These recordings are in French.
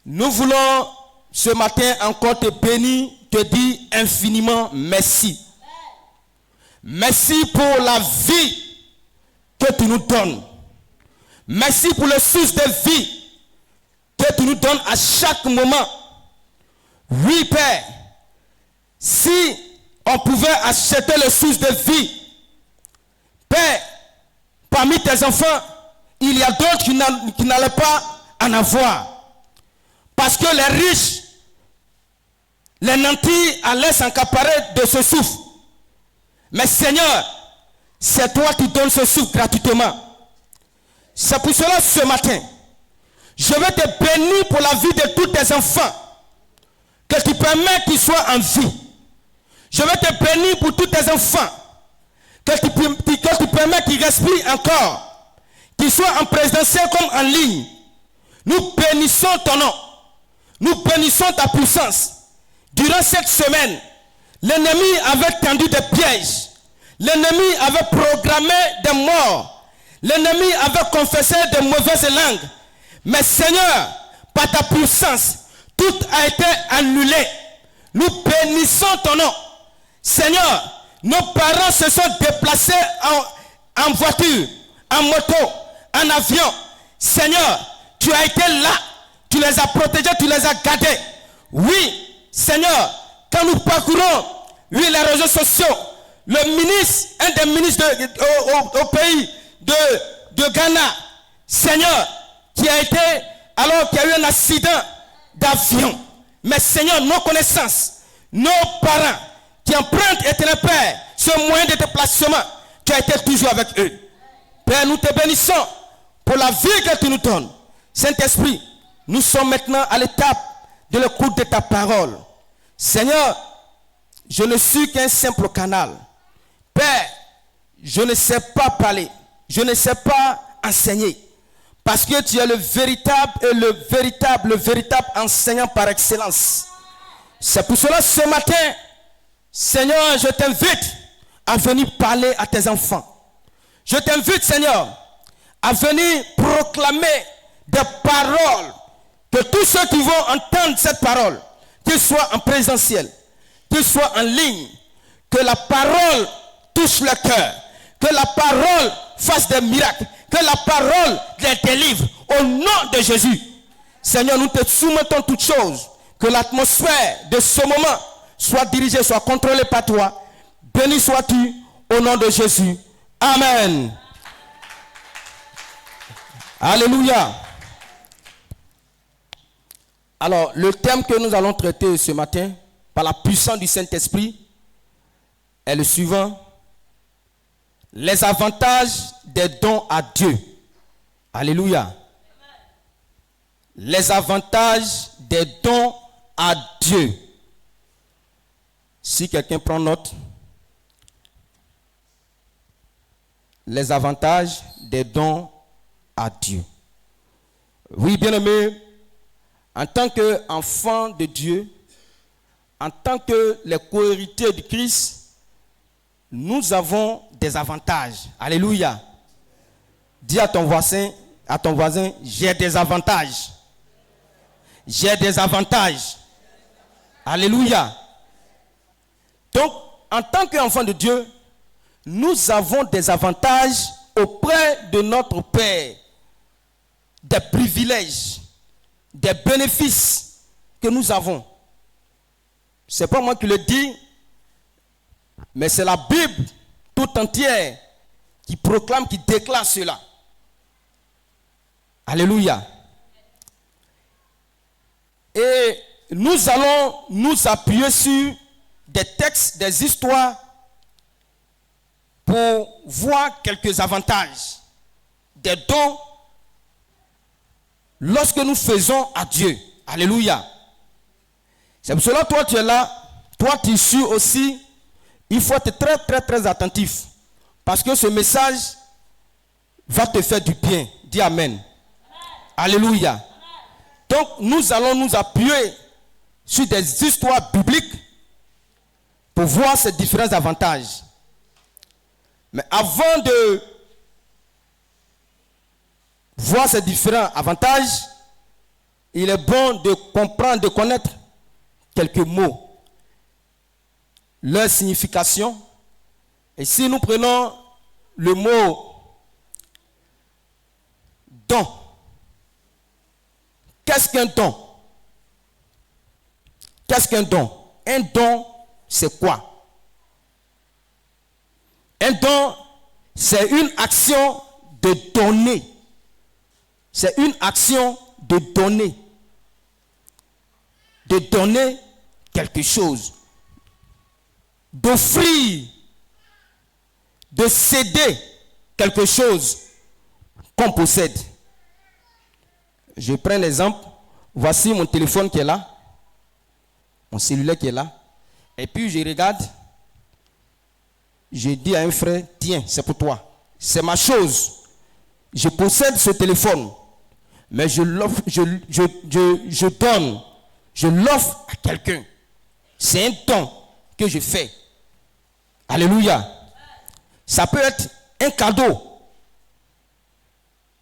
Nous voulons ce matin encore te bénir, te dire infiniment merci. Merci pour la vie que tu nous donnes. Merci pour le source de vie que tu nous donnes à chaque moment. Oui, Père, si on pouvait acheter le source de vie, Père, parmi tes enfants, il y a d'autres qui n'allaient pas en avoir. Parce que les riches, les nantis allaient s'accaparer de ce souffle. Mais Seigneur, c'est toi qui donnes ce souffle gratuitement. C'est pour cela ce matin, je vais te bénir pour la vie de tous tes enfants. Que tu permets qu'ils soient en vie. Je vais te bénir pour tous tes enfants. Que tu permets qu'ils respirent encore. Qu'ils soient en présentiel comme en ligne. Nous bénissons ton nom. Nous bénissons ta puissance. Durant cette semaine, l'ennemi avait tendu des pièges. L'ennemi avait programmé des morts. L'ennemi avait confessé de mauvaises langues. Mais Seigneur, par ta puissance, tout a été annulé. Nous bénissons ton nom. Seigneur, nos parents se sont déplacés en voiture, en moto, en avion. Seigneur, tu as été là. Tu les as protégés, tu les as gardés. Oui, Seigneur, quand nous parcourons les réseaux sociaux, le ministre, un des ministres au pays de Ghana, Seigneur, qui a été, alors qu'il y a eu un accident d'avion. Mais Seigneur, nos connaissances, nos parents qui empruntent, éternel Père, ce moyen de déplacement, tu as été toujours avec eux. Père, nous te bénissons pour la vie que tu nous donnes. Saint-Esprit, nous sommes maintenant à l'étape de l'écoute de ta parole. Seigneur, je ne suis qu'un simple canal. Père, je ne sais pas parler. Je ne sais pas enseigner. Parce que tu es le véritable enseignant par excellence. C'est pour cela ce matin, Seigneur, je t'invite à venir parler à tes enfants. Je t'invite, Seigneur, à venir proclamer des paroles. Que tous ceux qui vont entendre cette parole, qu'ils soient en présentiel, qu'ils soient en ligne, que la parole touche le cœur, que la parole fasse des miracles, que la parole les délivre au nom de Jésus. Seigneur, nous te soumettons toutes choses. Que l'atmosphère de ce moment soit dirigée, soit contrôlée par toi. Béni sois-tu au nom de Jésus. Amen. Alléluia. Alors, le thème que nous allons traiter ce matin, par la puissance du Saint-Esprit, est le suivant. Les avantages des dons à Dieu. Alléluia. Les avantages des dons à Dieu. Si quelqu'un prend note. Les avantages des dons à Dieu. Oui, bien-aimés, en tant qu'enfant de Dieu, en tant que les co-héritiers du Christ, nous avons des avantages. Alléluia. Dis à ton voisin, j'ai des avantages. J'ai des avantages. Alléluia. Donc, en tant qu'enfant de Dieu, nous avons des avantages auprès de notre Père. Des privilèges, des bénéfices que nous avons. Ce n'est pas moi qui le dis, mais c'est la Bible tout entière qui proclame, qui déclare cela. Alléluia. Et nous allons nous appuyer sur des textes, des histoires pour voir quelques avantages, des dons lorsque nous faisons à Dieu. Alléluia. C'est pour cela, toi tu es là, toi tu suis aussi. Il faut être très très très attentif. Parce que ce message va te faire du bien. Dis Amen. Amen. Alléluia. Donc nous allons nous appuyer sur des histoires bibliques pour voir ces différents avantages. Mais avant de voir ces différents avantages, il est bon de comprendre, de connaître quelques mots, leur signification. Et si nous prenons le mot don, qu'est-ce qu'un don? Qu'est-ce qu'un don? Un don, c'est quoi? Un don, c'est une action de donner. C'est une action de donner. De donner quelque chose. D'offrir. De céder quelque chose qu'on possède. Je prends l'exemple. Voici mon téléphone qui est là. Mon cellulaire qui est là. Et puis je regarde. Je dis à un frère, tiens, c'est pour toi. C'est ma chose. Je possède ce téléphone. Mais je l'offre, je donne. Je l'offre à quelqu'un. C'est un don que je fais. Alléluia. Ça peut être un cadeau.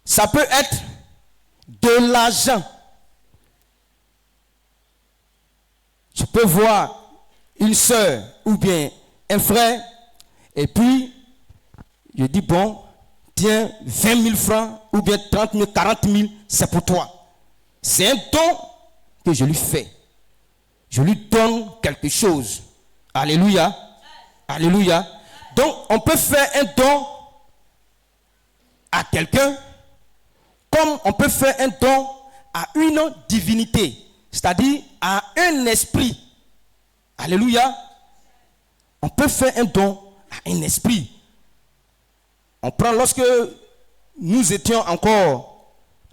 Ça peut être de l'argent. Je peux voir une soeur ou bien un frère et puis je dis bon, tiens, 20 000 francs ou bien 30 000, 40 000, c'est pour toi. C'est un don que je lui fais. Je lui donne quelque chose. Alléluia. Alléluia. Donc, on peut faire un don à quelqu'un comme on peut faire un don à une divinité, c'est-à-dire à un esprit. Alléluia. On peut faire un don à un esprit. On prend lorsque nous étions encore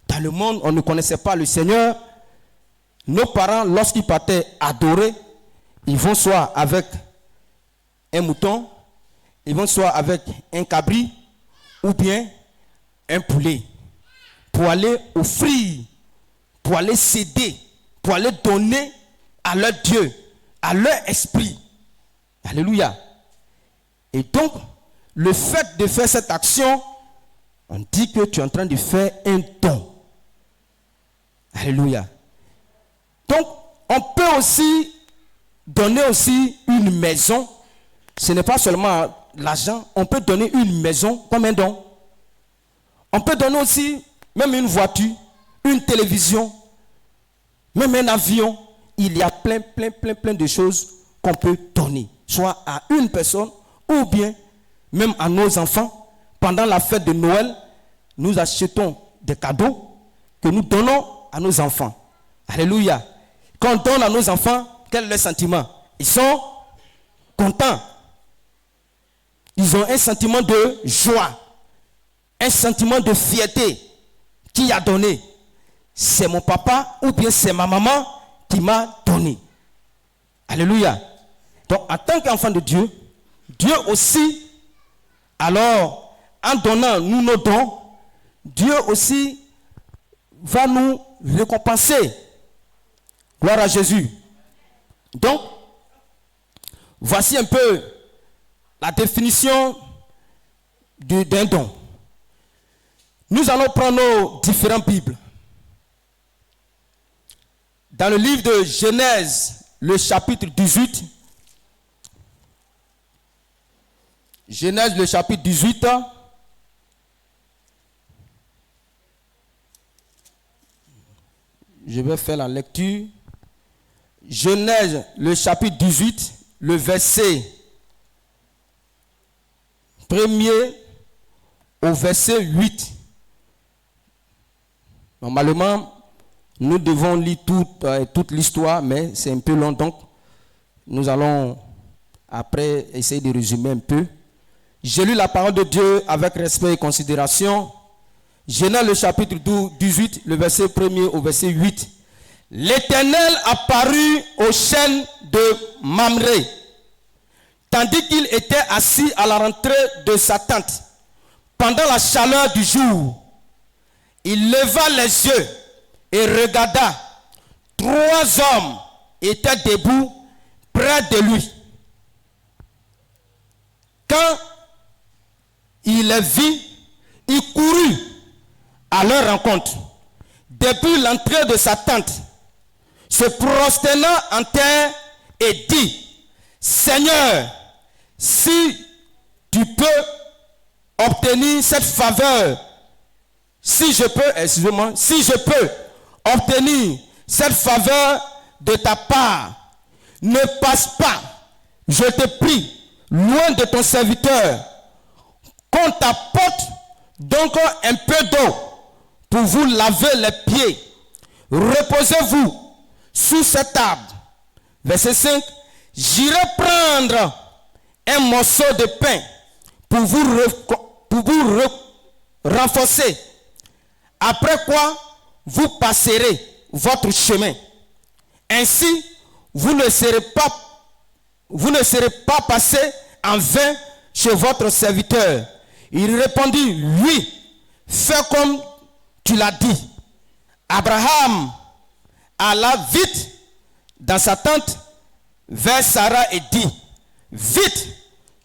dans le monde, on ne connaissait pas le Seigneur. Nos parents, lorsqu'ils partaient adorer, ils vont soit avec un mouton, ils vont soit avec un cabri ou bien un poulet pour aller offrir, pour aller céder, pour aller donner à leur Dieu, à leur esprit. Alléluia. Et donc, le fait de faire cette action, on dit que tu es en train de faire un don. Alléluia. Donc, on peut aussi donner aussi une maison. Ce n'est pas seulement l'argent. On peut donner une maison comme un don. On peut donner aussi même une voiture, une télévision, même un avion. Il y a plein de choses qu'on peut donner. Soit à une personne ou bien même à nos enfants. Pendant la fête de Noël, nous achetons des cadeaux que nous donnons à nos enfants. Alléluia. Quand on donne à nos enfants, quel est leur sentiment? Ils sont contents. Ils ont un sentiment de joie, un sentiment de fierté. Qui a donné? C'est mon papa ou bien c'est ma maman qui m'a donné. Alléluia. Donc en tant qu'enfant de Dieu, Dieu aussi, alors en donnant nous nos dons, Dieu aussi va nous récompenser. Gloire à Jésus. Donc, voici un peu la définition d'un don. Nous allons prendre nos différentes Bibles. Dans le livre de Genèse, le chapitre 18. Genèse, le chapitre 18. Je vais faire la lecture. Genèse, le chapitre 18, le verset 1er au verset 8. Normalement, nous devons lire toute l'histoire, mais c'est un peu long, donc nous allons après essayer de résumer un peu. J'ai lu la parole de Dieu avec respect et considération. Genèse, le chapitre 18, le verset 1er au verset 8. L'Éternel apparut au chêne de Mamré, tandis qu'il était assis à la rentrée de sa tente. Pendant la chaleur du jour, il leva les yeux et regarda. 3 hommes étaient debout près de lui. Quand il les vit, il courut à leur rencontre, depuis l'entrée de sa tente, se prosterna en terre et dit, Seigneur, si tu peux obtenir cette faveur, si je peux obtenir cette faveur de ta part, ne passe pas, je te prie, loin de ton serviteur, qu'on t'apporte donc un peu d'eau pour vous laver les pieds. Reposez-vous sous cet arbre. Verset 5. J'irai prendre un morceau de pain pour vous renforcer. Après quoi, vous passerez votre chemin. Ainsi, vous ne serez pas passé en vain chez votre serviteur. Il répondit, oui, fais comme tu l'as dit. Abraham alla vite dans sa tente vers Sarah et dit, vite,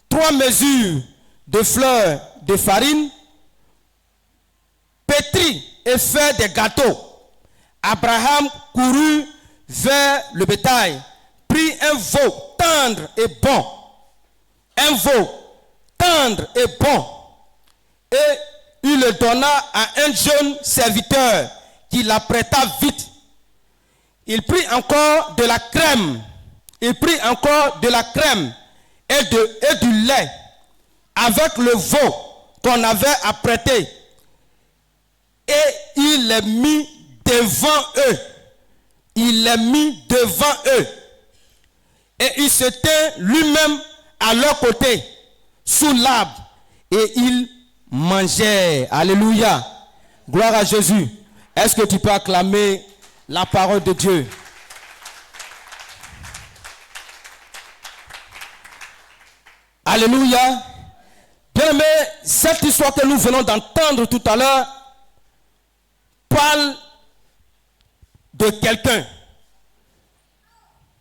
3 mesures de fleurs de farine, pétris et fait des gâteaux. Abraham courut vers le bétail, prit un veau tendre et bon, et il le donna à un jeune serviteur qui l'apprêta vite. Il prit encore de la crème, et du lait avec le veau qu'on avait apprêté, et il les mit devant eux. Et il se tint lui-même à leur côté, sous l'arbre, et il mangeait. Alléluia. Gloire à Jésus. Est-ce que tu peux acclamer la parole de Dieu? Alléluia. Bien aimé, cette histoire que nous venons d'entendre tout à l'heure parle de quelqu'un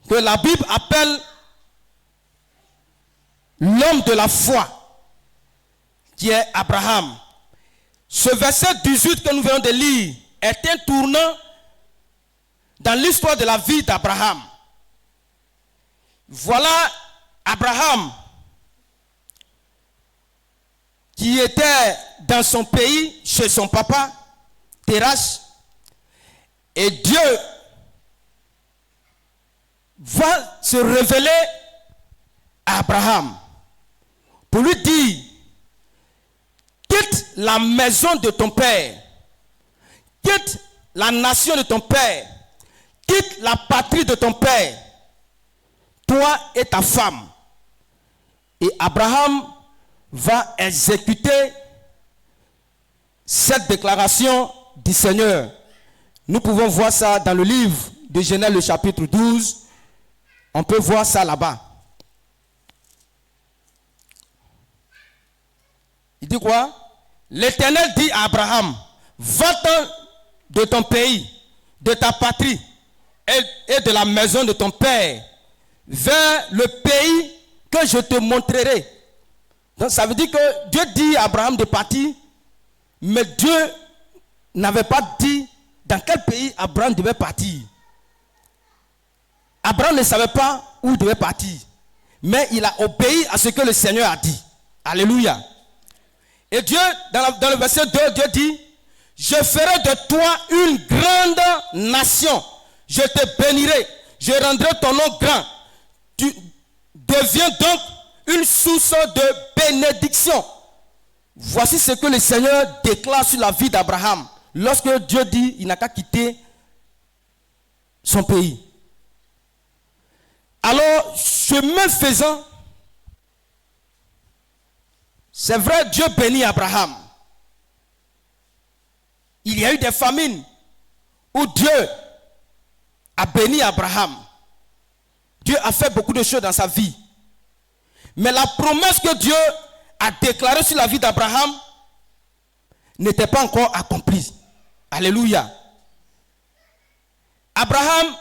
que la Bible appelle l'homme de la foi, qui est Abraham. Ce verset 18 que nous venons de lire est un tournant dans l'histoire de la vie d'Abraham. Voilà Abraham qui était dans son pays, chez son papa, Terach, et Dieu va se révéler à Abraham pour lui dire, quitte la maison de ton père, quitte la nation de ton père, quitte la patrie de ton père, toi et ta femme. Et Abraham va exécuter cette déclaration du Seigneur. Nous pouvons voir ça dans le livre de Genèse, le chapitre 12. On peut voir ça là-bas. Il dit quoi? L'Éternel dit à Abraham, va-t'en de ton pays, de ta patrie et de la maison de ton père vers le pays que je te montrerai. Donc ça veut dire que Dieu dit à Abraham de partir, mais Dieu n'avait pas dit dans quel pays Abraham devait partir. Abraham ne savait pas où il devait partir, mais il a obéi à ce que le Seigneur a dit. Alléluia. Et Dieu, dans le verset 2, Dieu dit, je ferai de toi une grande nation. Je te bénirai. Je rendrai ton nom grand. Tu deviens donc une source de bénédiction. Voici ce que le Seigneur déclare sur la vie d'Abraham. Lorsque Dieu dit, il n'a qu'à quitter son pays. Alors, chemin faisant, c'est vrai, Dieu bénit Abraham. Il y a eu des famines où Dieu a béni Abraham. Dieu a fait beaucoup de choses dans sa vie. Mais la promesse que Dieu a déclarée sur la vie d'Abraham n'était pas encore accomplie. Alléluia. Abraham,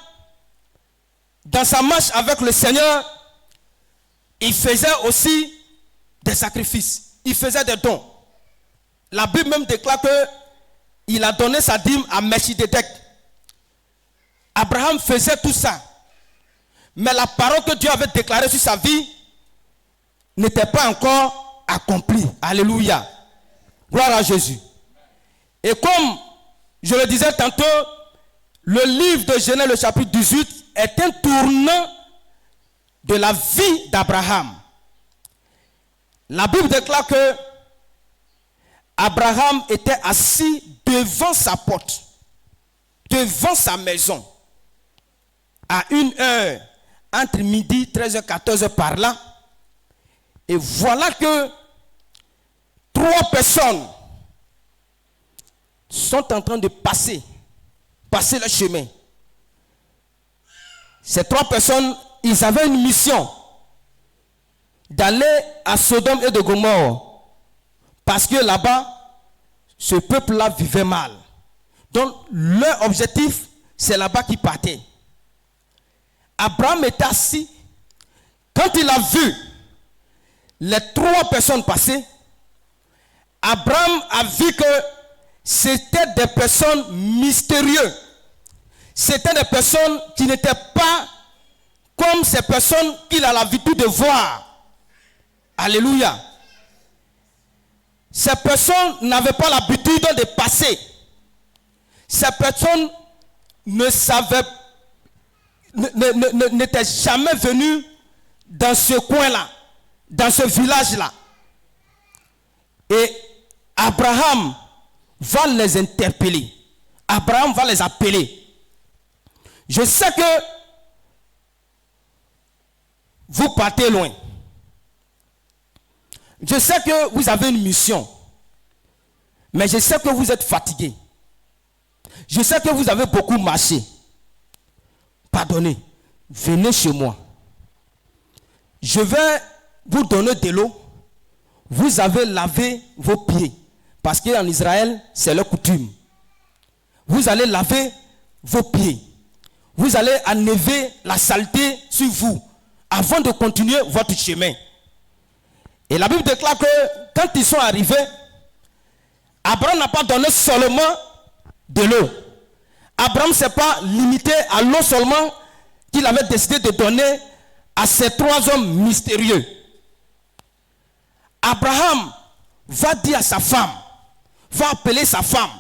dans sa marche avec le Seigneur, il faisait aussi des sacrifices. Il faisait des dons. La Bible même déclare que il a donné sa dîme à Melchizedek. Abraham faisait tout ça. Mais la parole que Dieu avait déclarée sur sa vie n'était pas encore accomplie. Alléluia. Gloire à Jésus. Et comme je le disais tantôt, le livre de Genèse, le chapitre 18, est un tournant de la vie d'Abraham. La Bible déclare que Abraham était assis devant sa porte, devant sa maison, à une heure, entre midi, 13h, 14h par là. Et voilà que 3 personnes sont en train de passer le chemin. Ces 3 personnes, ils avaient une mission d'aller à Sodome et de Gomorrhe, parce que là-bas, ce peuple-là vivait mal. Donc, leur objectif, c'est là-bas qu'ils partaient. Abraham était assis. Quand il a vu les 3 personnes passer, Abraham a vu que c'était des personnes mystérieuses. C'était des personnes qui n'étaient pas comme ces personnes qu'il a l'habitude de voir. Alléluia. Ces personnes n'avaient pas l'habitude de passer. Ces personnes ne savaient, n'étaient jamais venues dans ce coin-là, dans ce village-là. Et Abraham va les interpeller. Abraham va les appeler. Je sais que vous partez loin. Je sais que vous avez une mission. Mais je sais que vous êtes fatigué. Je sais que vous avez beaucoup marché. Pardonnez. Venez chez moi. Je vais vous donner de l'eau. Vous avez lavé vos pieds. Parce qu'en Israël, c'est leur coutume. Vous allez laver vos pieds. Vous allez enlever la saleté sur vous avant de continuer votre chemin. Et la Bible déclare que quand ils sont arrivés, Abraham n'a pas donné seulement de l'eau. Abraham ne s'est pas limité à l'eau seulement qu'il avait décidé de donner à ces 3 hommes mystérieux. Abraham va dire à sa femme, va appeler sa femme,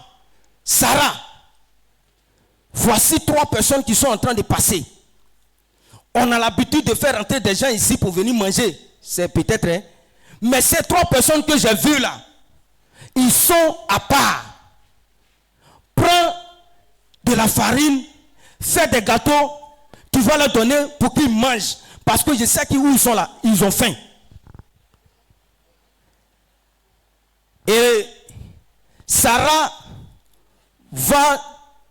Sarah, voici 3 personnes qui sont en train de passer. On a l'habitude de faire entrer des gens ici pour venir manger. C'est peut-être, hein? Mais ces 3 personnes que j'ai vues là, ils sont à part. Prends de la farine, fais des gâteaux, tu vas leur donner pour qu'ils mangent. Parce que je sais où ils sont là, ils ont faim. Et Sarah va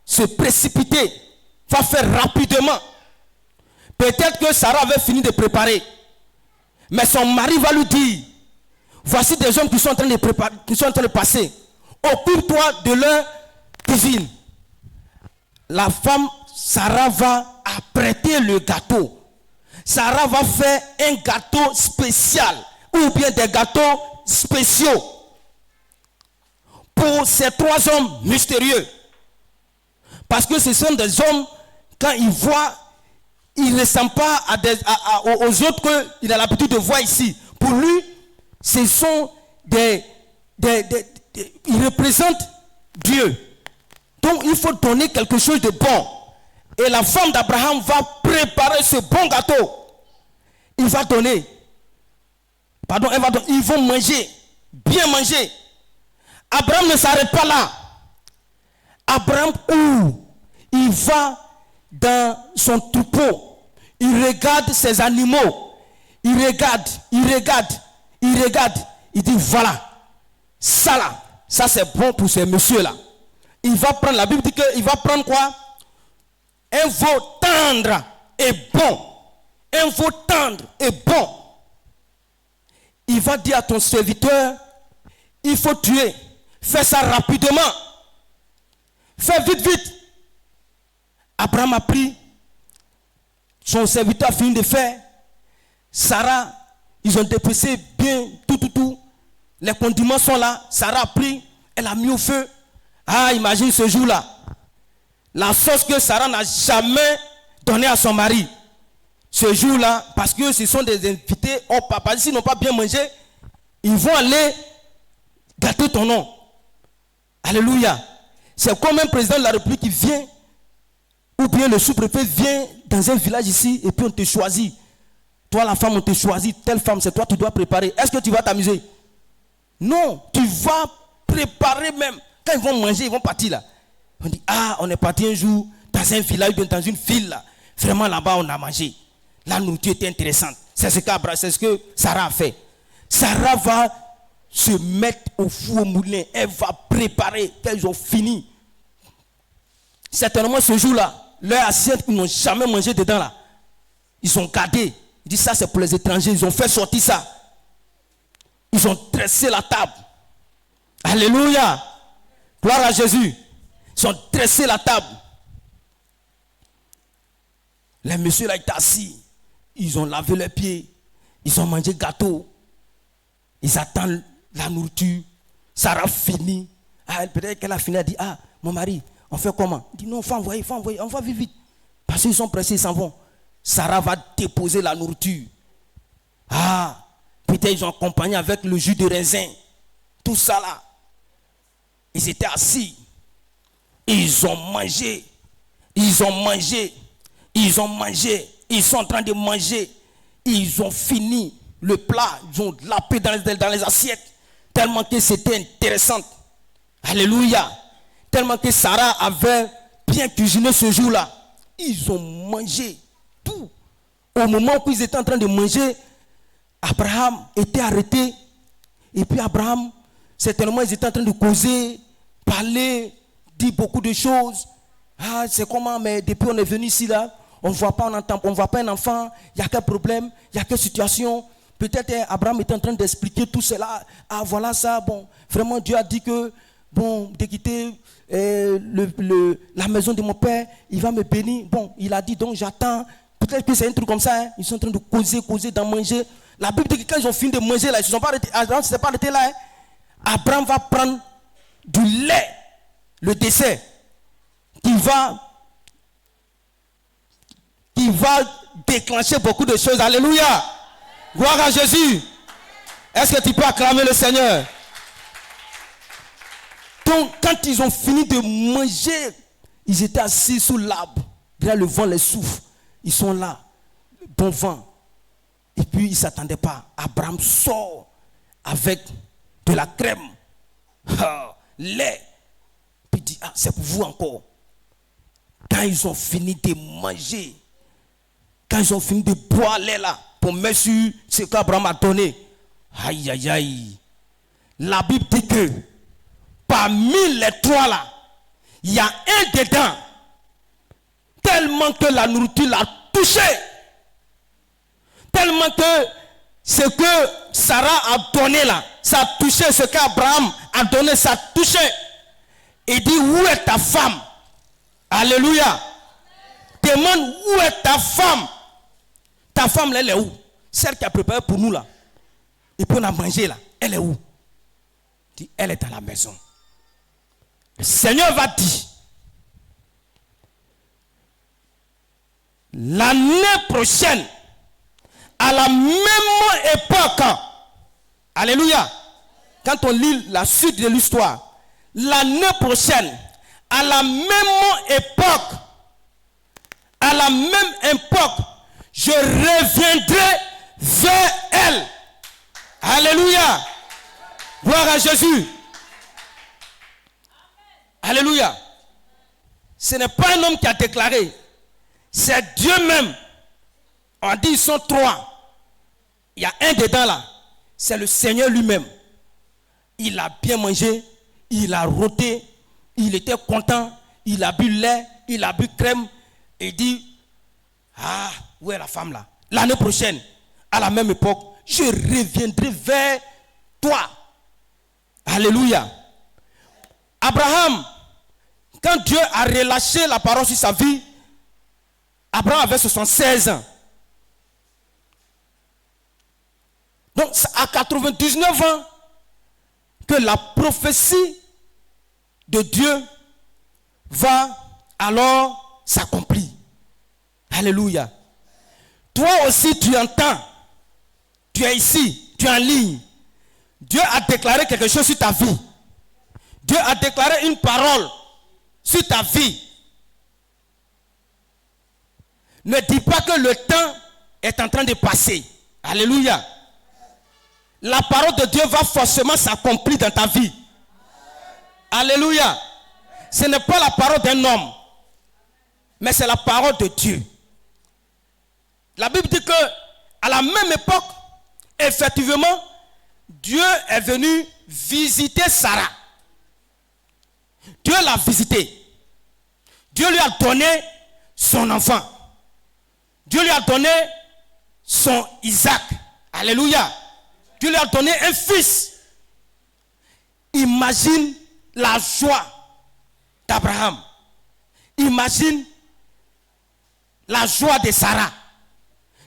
se précipiter, va faire rapidement. Peut-être que Sarah avait fini de préparer. Mais son mari va lui dire, voici des hommes qui sont en train de préparer, qui sont en train de passer. Occupe-toi de leur cuisine. La femme, Sarah, va apprêter le gâteau. Sarah va faire un gâteau spécial ou bien des gâteaux spéciaux pour ces 3 hommes mystérieux. Parce que ce sont des hommes, quand ils voient, ils ne ressemblent pas aux autres qu'il a l'habitude de voir ici. Pour lui, ce sont ils représentent Dieu. Donc il faut donner quelque chose de bon. Et la femme d'Abraham va préparer ce bon gâteau. Il va donner. Pardon, elle va donner. Ils vont manger. Bien manger. Abraham ne s'arrête pas là. Abraham ouvre. Il va dans son troupeau. Il regarde ses animaux. Il regarde. Il dit voilà. Ça là. Ça c'est bon pour ces messieurs-là. Il va prendre, la Bible dit qu'il va prendre quoi? Un veau tendre et bon. Un veau tendre et bon. Il va dire à ton serviteur, il faut tuer. Fais ça rapidement. Fais vite, vite. Abraham a pris. Son serviteur a fini de faire. Sarah, ils ont dépecé bien tout. Les condiments sont là. Sarah a pris. Elle a mis au feu. Ah, imagine ce jour-là. La sauce que Sarah n'a jamais donnée à son mari. Ce jour-là, parce que ce sont des invités au papa, s'ils n'ont pas bien mangé, ils vont aller gâter ton nom. Alléluia. C'est comme un président de la République qui vient, ou bien le sous-préfet vient dans un village ici, et puis on te choisit. Toi, la femme, on te choisit. Telle femme, c'est toi, tu dois préparer. Est-ce que tu vas t'amuser? Non, tu vas préparer même. Quand ils vont manger, ils vont partir là. On dit, ah, on est parti un jour dans un village, dans une ville là. Vraiment là-bas, on a mangé. La nourriture était intéressante. C'est ce que Sarah a fait. Sarah va se mettre au four au moulin. Elle va préparer. Quand ils ont fini. Certainement ce jour-là, leur assiette, ils n'ont jamais mangé dedans là. Ils ont gardé. Ils disent ça c'est pour les étrangers. Ils ont fait sortir ça. Ils ont dressé la table. Alléluia. Gloire à Jésus. Ils ont dressé la table. Les messieurs là étaient assis. Ils ont lavé leurs pieds. Ils ont mangé gâteau. Ils attendent la nourriture. Sarah finit. Ah, peut-être qu'elle a fini. Elle dit, ah, mon mari, on fait comment? Il dit, non, faut envoyer, on va vite, vite. Parce qu'ils sont pressés, ils s'en vont. Sarah va déposer la nourriture. Ah, peut-être ils ont accompagné avec le jus de raisin. Tout ça là. Ils étaient assis. Ils ont mangé. Ils ont mangé. Ils ont mangé. Ils sont en train de manger. Ils ont fini le plat. Ils ont lapé dans les assiettes. Tellement que c'était intéressant. Alléluia. Tellement que Sarah avait bien cuisiné ce jour-là. Ils ont mangé tout. Au moment où ils étaient en train de manger, Abraham était arrêté. Et puis Abraham, certainement, ils étaient en train de causer, parler, dire beaucoup de choses. Ah, c'est comment, mais depuis on est venu ici, là, on ne voit pas, on voit pas un enfant, il y a quel problème, il y a quelle situation. Peut-être Abraham était en train d'expliquer tout cela. Ah, voilà ça, bon, vraiment Dieu a dit que, bon, de quitter la maison de mon père, il va me bénir. Bon, il a dit, donc j'attends. Peut-être que c'est un truc comme ça, hein. Ils sont en train de causer, d'en manger. La Bible dit que quand ils ont fini de manger, là, ils ne se sont pas arrêtés. Abraham ne s'est pas arrêté là. Hein. Abraham va prendre du lait, le dessert, qui va déclencher beaucoup de choses. Alléluia. Gloire à Jésus. Est-ce que tu peux acclamer le Seigneur? Donc, quand ils ont fini de manger, ils étaient assis sous l'arbre. Là, le vent les souffle. Ils sont là, bon vent. Et puis, ils ne s'attendaient pas. Abraham sort avec de la crème, lait. Puis il dit, ah, c'est pour vous encore. Quand ils ont fini de manger, quand ils ont fini de boire lait là, pour mettre sur ce qu'Abraham a donné, aïe, aïe, aïe. La Bible dit que parmi les trois là, il y a un dedans, tellement que la nourriture l'a touché, tellement que ce que Sarah a donné là, ça a touché, ce qu'Abraham a donné, ça a touché. Il dit, où est ta femme? Alléluia. Demande, où est ta femme? Ta femme, là, elle est où? Celle qui a préparé pour nous là. Et puis on a mangé là. Elle est où? Il dit, elle est à la maison. Le Seigneur va dire, l'année prochaine, à la même époque, alléluia, quand on lit la suite de l'histoire, l'année prochaine, à la même époque, je reviendrai vers elle. Alléluia. Gloire à Jésus. Alléluia. Ce n'est pas un homme qui a déclaré. C'est Dieu même. On dit ils sont trois. Il y a un dedans là. C'est le Seigneur lui-même. Il a bien mangé. Il a rôté. Il était content. Il a bu lait. Il a bu crème. Et il dit, ah, où est la femme là? L'année prochaine, à la même époque, je reviendrai vers toi. Alléluia. Abraham, quand Dieu a relâché la parole sur sa vie, Abraham avait 76 ans. Donc, c'est à 99 ans que la prophétie de Dieu va alors s'accomplir. Alléluia. Toi aussi tu entends, tu es ici, tu es en ligne. Dieu a déclaré quelque chose sur ta vie. Dieu a déclaré une parole sur ta vie. Ne dis pas que le temps est en train de passer. Alléluia. La parole de Dieu va forcément s'accomplir dans ta vie. Alléluia. Ce n'est pas la parole d'un homme, mais c'est la parole de Dieu. La Bible dit que à la même époque, effectivement, Dieu est venu visiter Sarah. Dieu l'a visité. Dieu lui a donné son enfant. Dieu lui a donné son Isaac. Alléluia. Dieu lui a donné un fils. Imagine la joie d'Abraham. Imagine la joie de Sarah.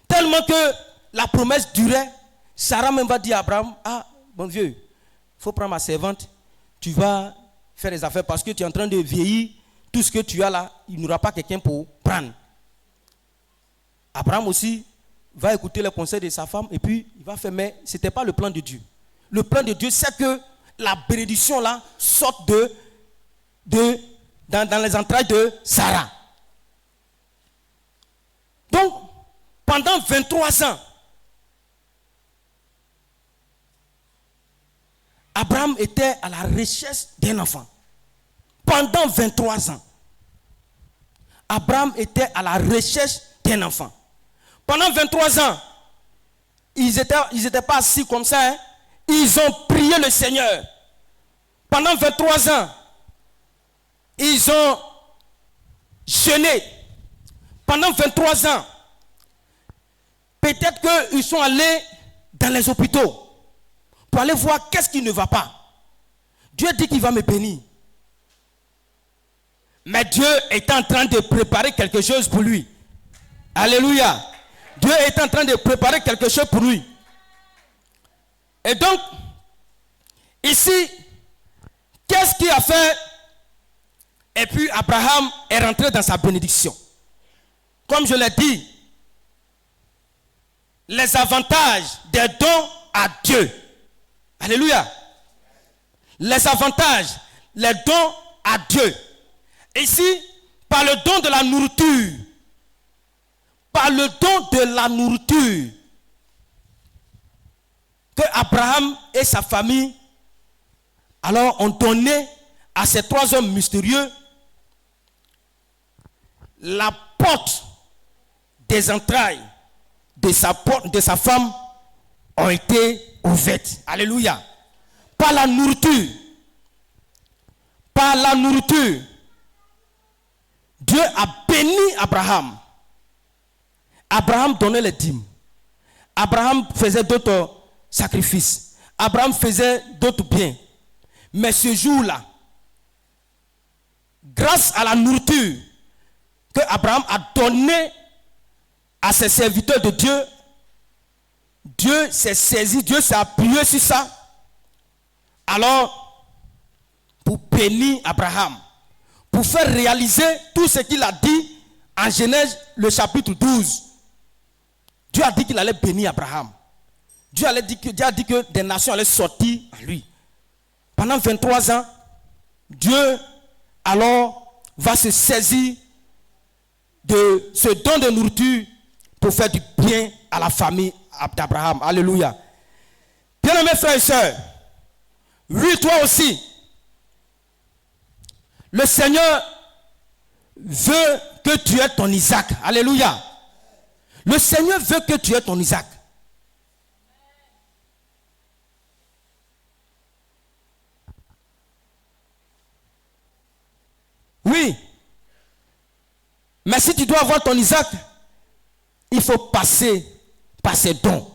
Tellement que la promesse durait, Sarah même va dire à Abraham, ah, mon vieux, il faut prendre ma servante, tu vas faire les affaires parce que tu es en train de vieillir, tout ce que tu as là, il n'y aura pas quelqu'un pour prendre. Abraham aussi va écouter les conseils de sa femme et puis il va faire, mais ce n'était pas le plan de Dieu. Le plan de Dieu, c'est que la bénédiction là sorte dans les entrailles de Sarah. Donc, pendant 23 ans, Abraham était à la recherche d'un enfant. Pendant 23 ans, Abraham était à la recherche d'un enfant. Pendant 23 ans, ils n'étaient pas assis comme ça. Hein? Ils ont prié le Seigneur. Pendant 23 ans, ils ont jeûné. Pendant 23 ans, peut-être qu'ils sont allés dans les hôpitaux pour aller voir qu'est-ce qui ne va pas. Dieu dit qu'il va me bénir. Mais Dieu est en train de préparer quelque chose pour lui. Alléluia. Dieu est en train de préparer quelque chose pour lui. Et donc, ici, qu'est-ce qu'il a fait? Et puis Abraham est rentré dans sa bénédiction. Comme je l'ai dit, les avantages des dons à Dieu. Alléluia. Les avantages, les dons à Dieu. Ici, par le don de la nourriture. Par le don de la nourriture. Que Abraham et sa famille alors ont donné à ces 3 hommes mystérieux la porte des entrailles de sa femme ont été ouvertes. Alléluia. Par la nourriture. Par la nourriture. Dieu a béni Abraham. Abraham donnait les dîmes. Abraham faisait d'autres sacrifices. Abraham faisait d'autres biens. Mais ce jour-là, grâce à la nourriture que Abraham a donnée à ses serviteurs de Dieu, Dieu s'est saisi, Dieu s'est appuyé sur ça. Alors, pour bénir Abraham, pour faire réaliser tout ce qu'il a dit en Genèse, le chapitre 12. Dieu a dit qu'il allait bénir Abraham. Dieu a dit que des nations allaient sortir en lui. Pendant 23 ans, Dieu alors va se saisir de ce don de nourriture pour faire du bien à la famille d'Abraham. Alléluia. Bien-aimés frères et sœurs, oui, toi aussi, le Seigneur veut que tu aies ton Isaac. Alléluia. Le Seigneur veut que tu aies ton Isaac. Oui. Mais si tu dois avoir ton Isaac, il faut passer par ses dons.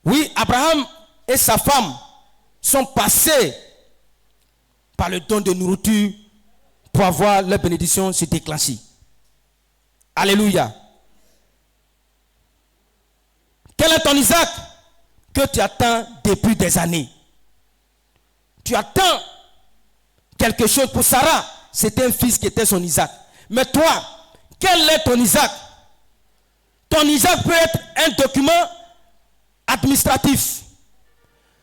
Oui, Abraham et sa femme sont passés par le don de nourriture pour avoir leur bénédiction se déclencher. Alléluia. Quel est ton Isaac que tu attends depuis des années? Tu attends quelque chose. Pour Sarah, c'était un fils qui était son Isaac. Mais toi, quel est ton Isaac? Ton Isaac peut être un document administratif.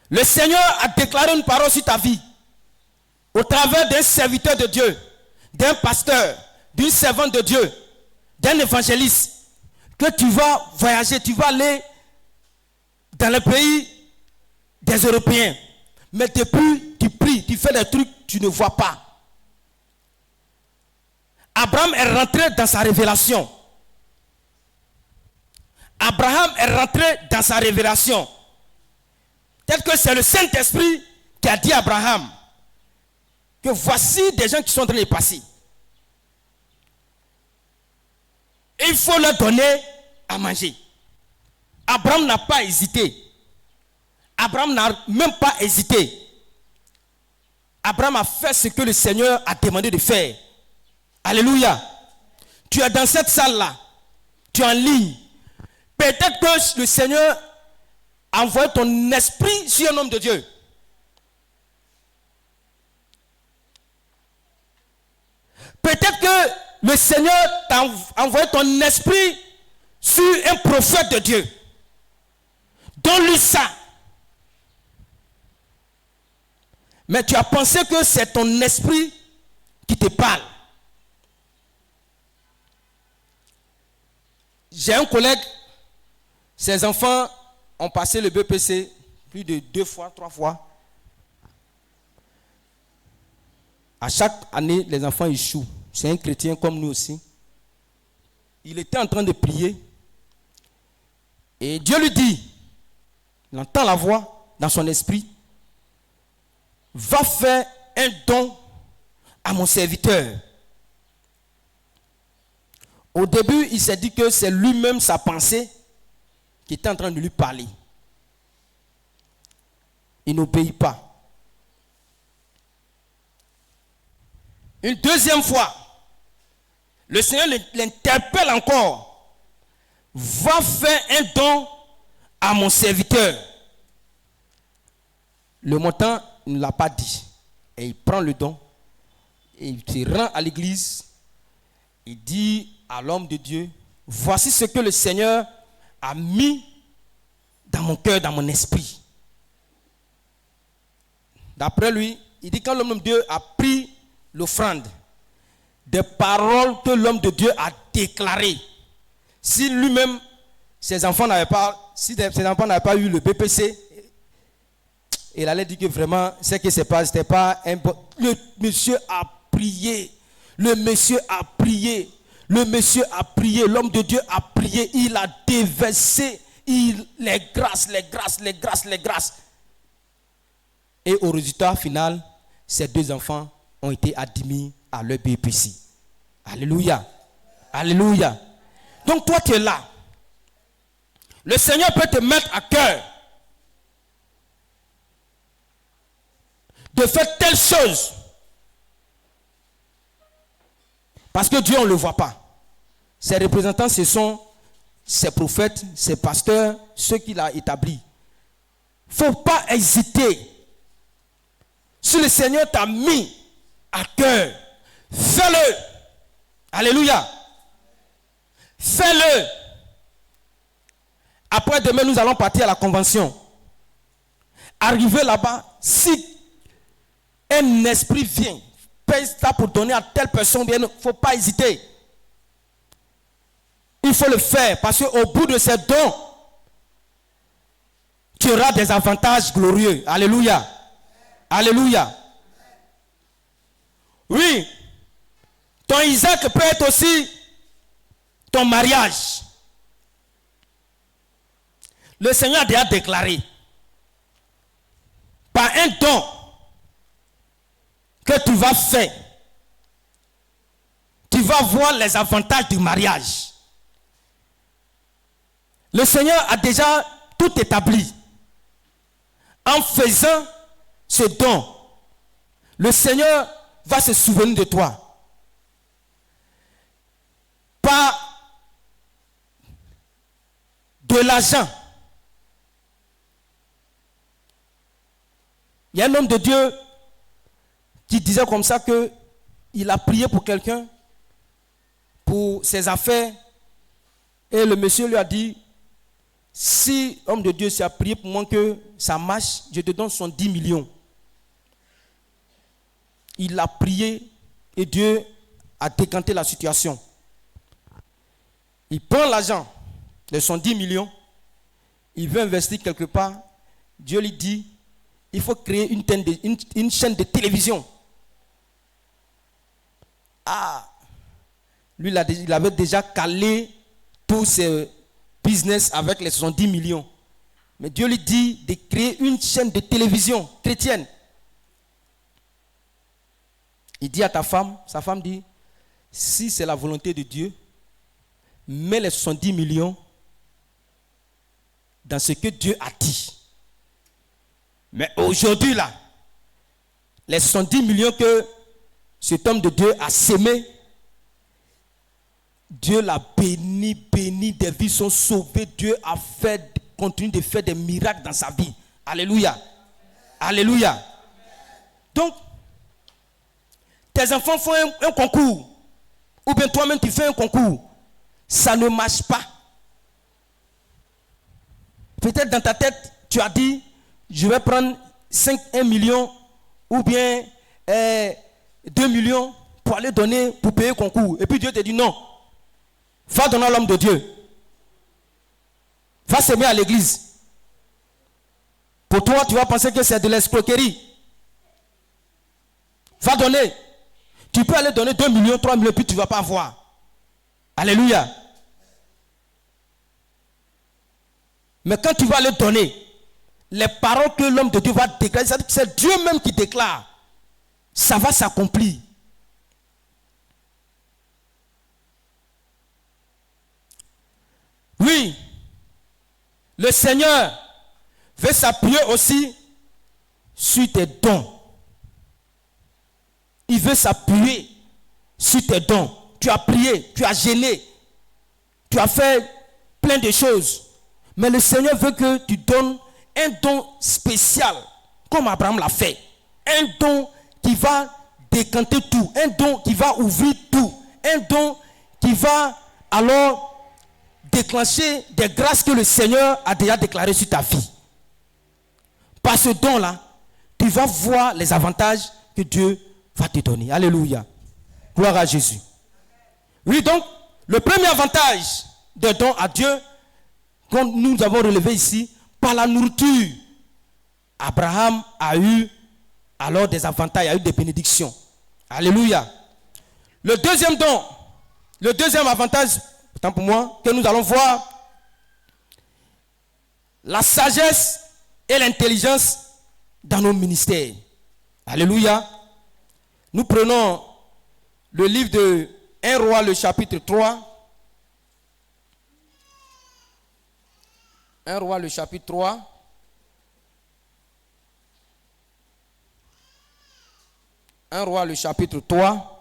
Le Seigneur a déclaré une parole sur ta vie au travers d'un serviteur de Dieu, d'un pasteur, d'une servante de Dieu, d'un évangéliste, que tu vas voyager, tu vas aller dans le pays des Européens. Mais depuis, tu pries, tu fais des trucs que tu ne vois pas. Abraham est rentré dans sa révélation. Abraham est rentré dans sa révélation. Tel que c'est le Saint-Esprit qui a dit à Abraham que voici des gens qui sont en train de passer. Et il faut leur donner à manger. Abraham n'a pas hésité. Abraham n'a même pas hésité. Abraham a fait ce que le Seigneur a demandé de faire. Alléluia. Tu es dans cette salle-là. Tu es en ligne. Peut-être que le Seigneur a envoyé ton esprit sur un homme de Dieu. Peut-être que le Seigneur t'a envoyé ton esprit sur un prophète de Dieu. Donne-lui ça. Mais tu as pensé que c'est ton esprit qui te parle. J'ai un collègue, ses enfants ont passé le BPC plus de 2 fois, 3 fois. À chaque année, les enfants échouent. C'est un chrétien comme nous aussi. Il était en train de prier. Et Dieu lui dit, il entend la voix dans son esprit, va faire un don à mon serviteur. Au début, il s'est dit que c'est lui-même sa pensée qui était en train de lui parler. Il n'obéit pas. Une deuxième fois, le Seigneur l'interpelle encore. Va faire un don à mon serviteur. Le montant, il ne l'a pas dit. Et il prend le don. Et il se rend à l'église. Il dit à l'homme de Dieu, voici ce que le Seigneur a mis dans mon cœur, dans mon esprit. D'après lui, il dit quand l'homme de Dieu a pris l'offrande, des paroles que l'homme de Dieu a déclarées. Si lui-même, ses enfants n'avaient pas, si ses enfants n'avaient pas eu le BPC, il allait dire que vraiment, ce qui se passe, c'était pas un bon. Le monsieur a prié. Le monsieur a prié. Le monsieur a prié. L'homme de Dieu a prié. Il a déversé les grâces. Et au résultat final, ces 2 enfants ont été admis à leur BPC. Alléluia. Alléluia. Donc toi tu es là. Le Seigneur peut te mettre à cœur de faire telle chose. Parce que Dieu, on ne le voit pas. Ses représentants, ce sont ses prophètes, ses pasteurs, ceux qu'il a établis. Il ne faut pas hésiter. Si le Seigneur t'a mis à cœur, fais-le. Alléluia. Fais-le. Après demain, nous allons partir à la convention. Arrivé là-bas, si un esprit vient, pèse ça pour donner à telle personne, il ne faut pas hésiter. Il faut le faire parce qu'au bout de ces dons, tu auras des avantages glorieux. Alléluia. Alléluia. Oui. Ton Isaac peut être aussi ton mariage. Le Seigneur a déjà déclaré par un don que tu vas faire, tu vas voir les avantages du mariage. Le Seigneur a déjà tout établi. En faisant ce don, le Seigneur va se souvenir de toi. Pas de l'argent. Il y a un homme de Dieu qui disait comme ça que il a prié pour quelqu'un, pour ses affaires, et le monsieur lui a dit, si, homme de Dieu, tu as prié pour moi que ça marche, je te donne 110 millions. Il a prié et Dieu a décanté la situation. Il prend l'argent, les 110 millions, il veut investir quelque part. Dieu lui dit, il faut créer une chaîne de télévision. Ah, lui, il avait déjà calé tous ses business avec les 70 millions. Mais Dieu lui dit de créer une chaîne de télévision chrétienne. Il dit à ta femme, sa femme dit, si c'est la volonté de Dieu, mets les 70 millions dans ce que Dieu a dit. Mais aujourd'hui là, les 70 millions que cet homme de Dieu a sémé, Dieu l'a béni, des vies sont sauvées. Dieu a continue de faire des miracles dans sa vie. Alléluia. Alléluia. Donc, tes enfants font un concours, ou bien toi-même tu fais un concours, ça ne marche pas. Peut-être dans ta tête, tu as dit, je vais prendre 1 million, ou bien 2 millions pour aller donner, pour payer le concours. Et puis Dieu te dit non. Va donner à l'homme de Dieu. Va s'aimer à l'église. Pour toi, tu vas penser que c'est de l'escroquerie. Va donner. Tu peux aller donner 2 millions, 3 millions, puis tu ne vas pas avoir. Alléluia. Mais quand tu vas aller donner, les paroles que l'homme de Dieu va déclarer, c'est Dieu même qui déclare. Ça va s'accomplir. Oui, le Seigneur veut s'appuyer aussi sur tes dons. Il veut s'appuyer sur tes dons. Tu as prié, tu as gêné, tu as fait plein de choses. Mais le Seigneur veut que tu donnes un don spécial, comme Abraham l'a fait. Un don qui va décanter tout, un don qui va ouvrir tout, un don qui va alors déclencher des grâces que le Seigneur a déjà déclarées sur ta vie. Par ce don-là, tu vas voir les avantages que Dieu va te donner. Alléluia. Gloire à Jésus. Oui, donc, le premier avantage des dons à Dieu, comme nous avons relevé ici, par la nourriture, Abraham a eu alors des avantages, il a eu des bénédictions. Alléluia. Le deuxième don, le deuxième avantage, autant pour moi, que nous allons voir, la sagesse et l'intelligence dans nos ministères. Alléluia. Nous prenons le livre de 1 Roi, le chapitre 3. 1 Roi, le chapitre 3. Un Roi, le chapitre 3.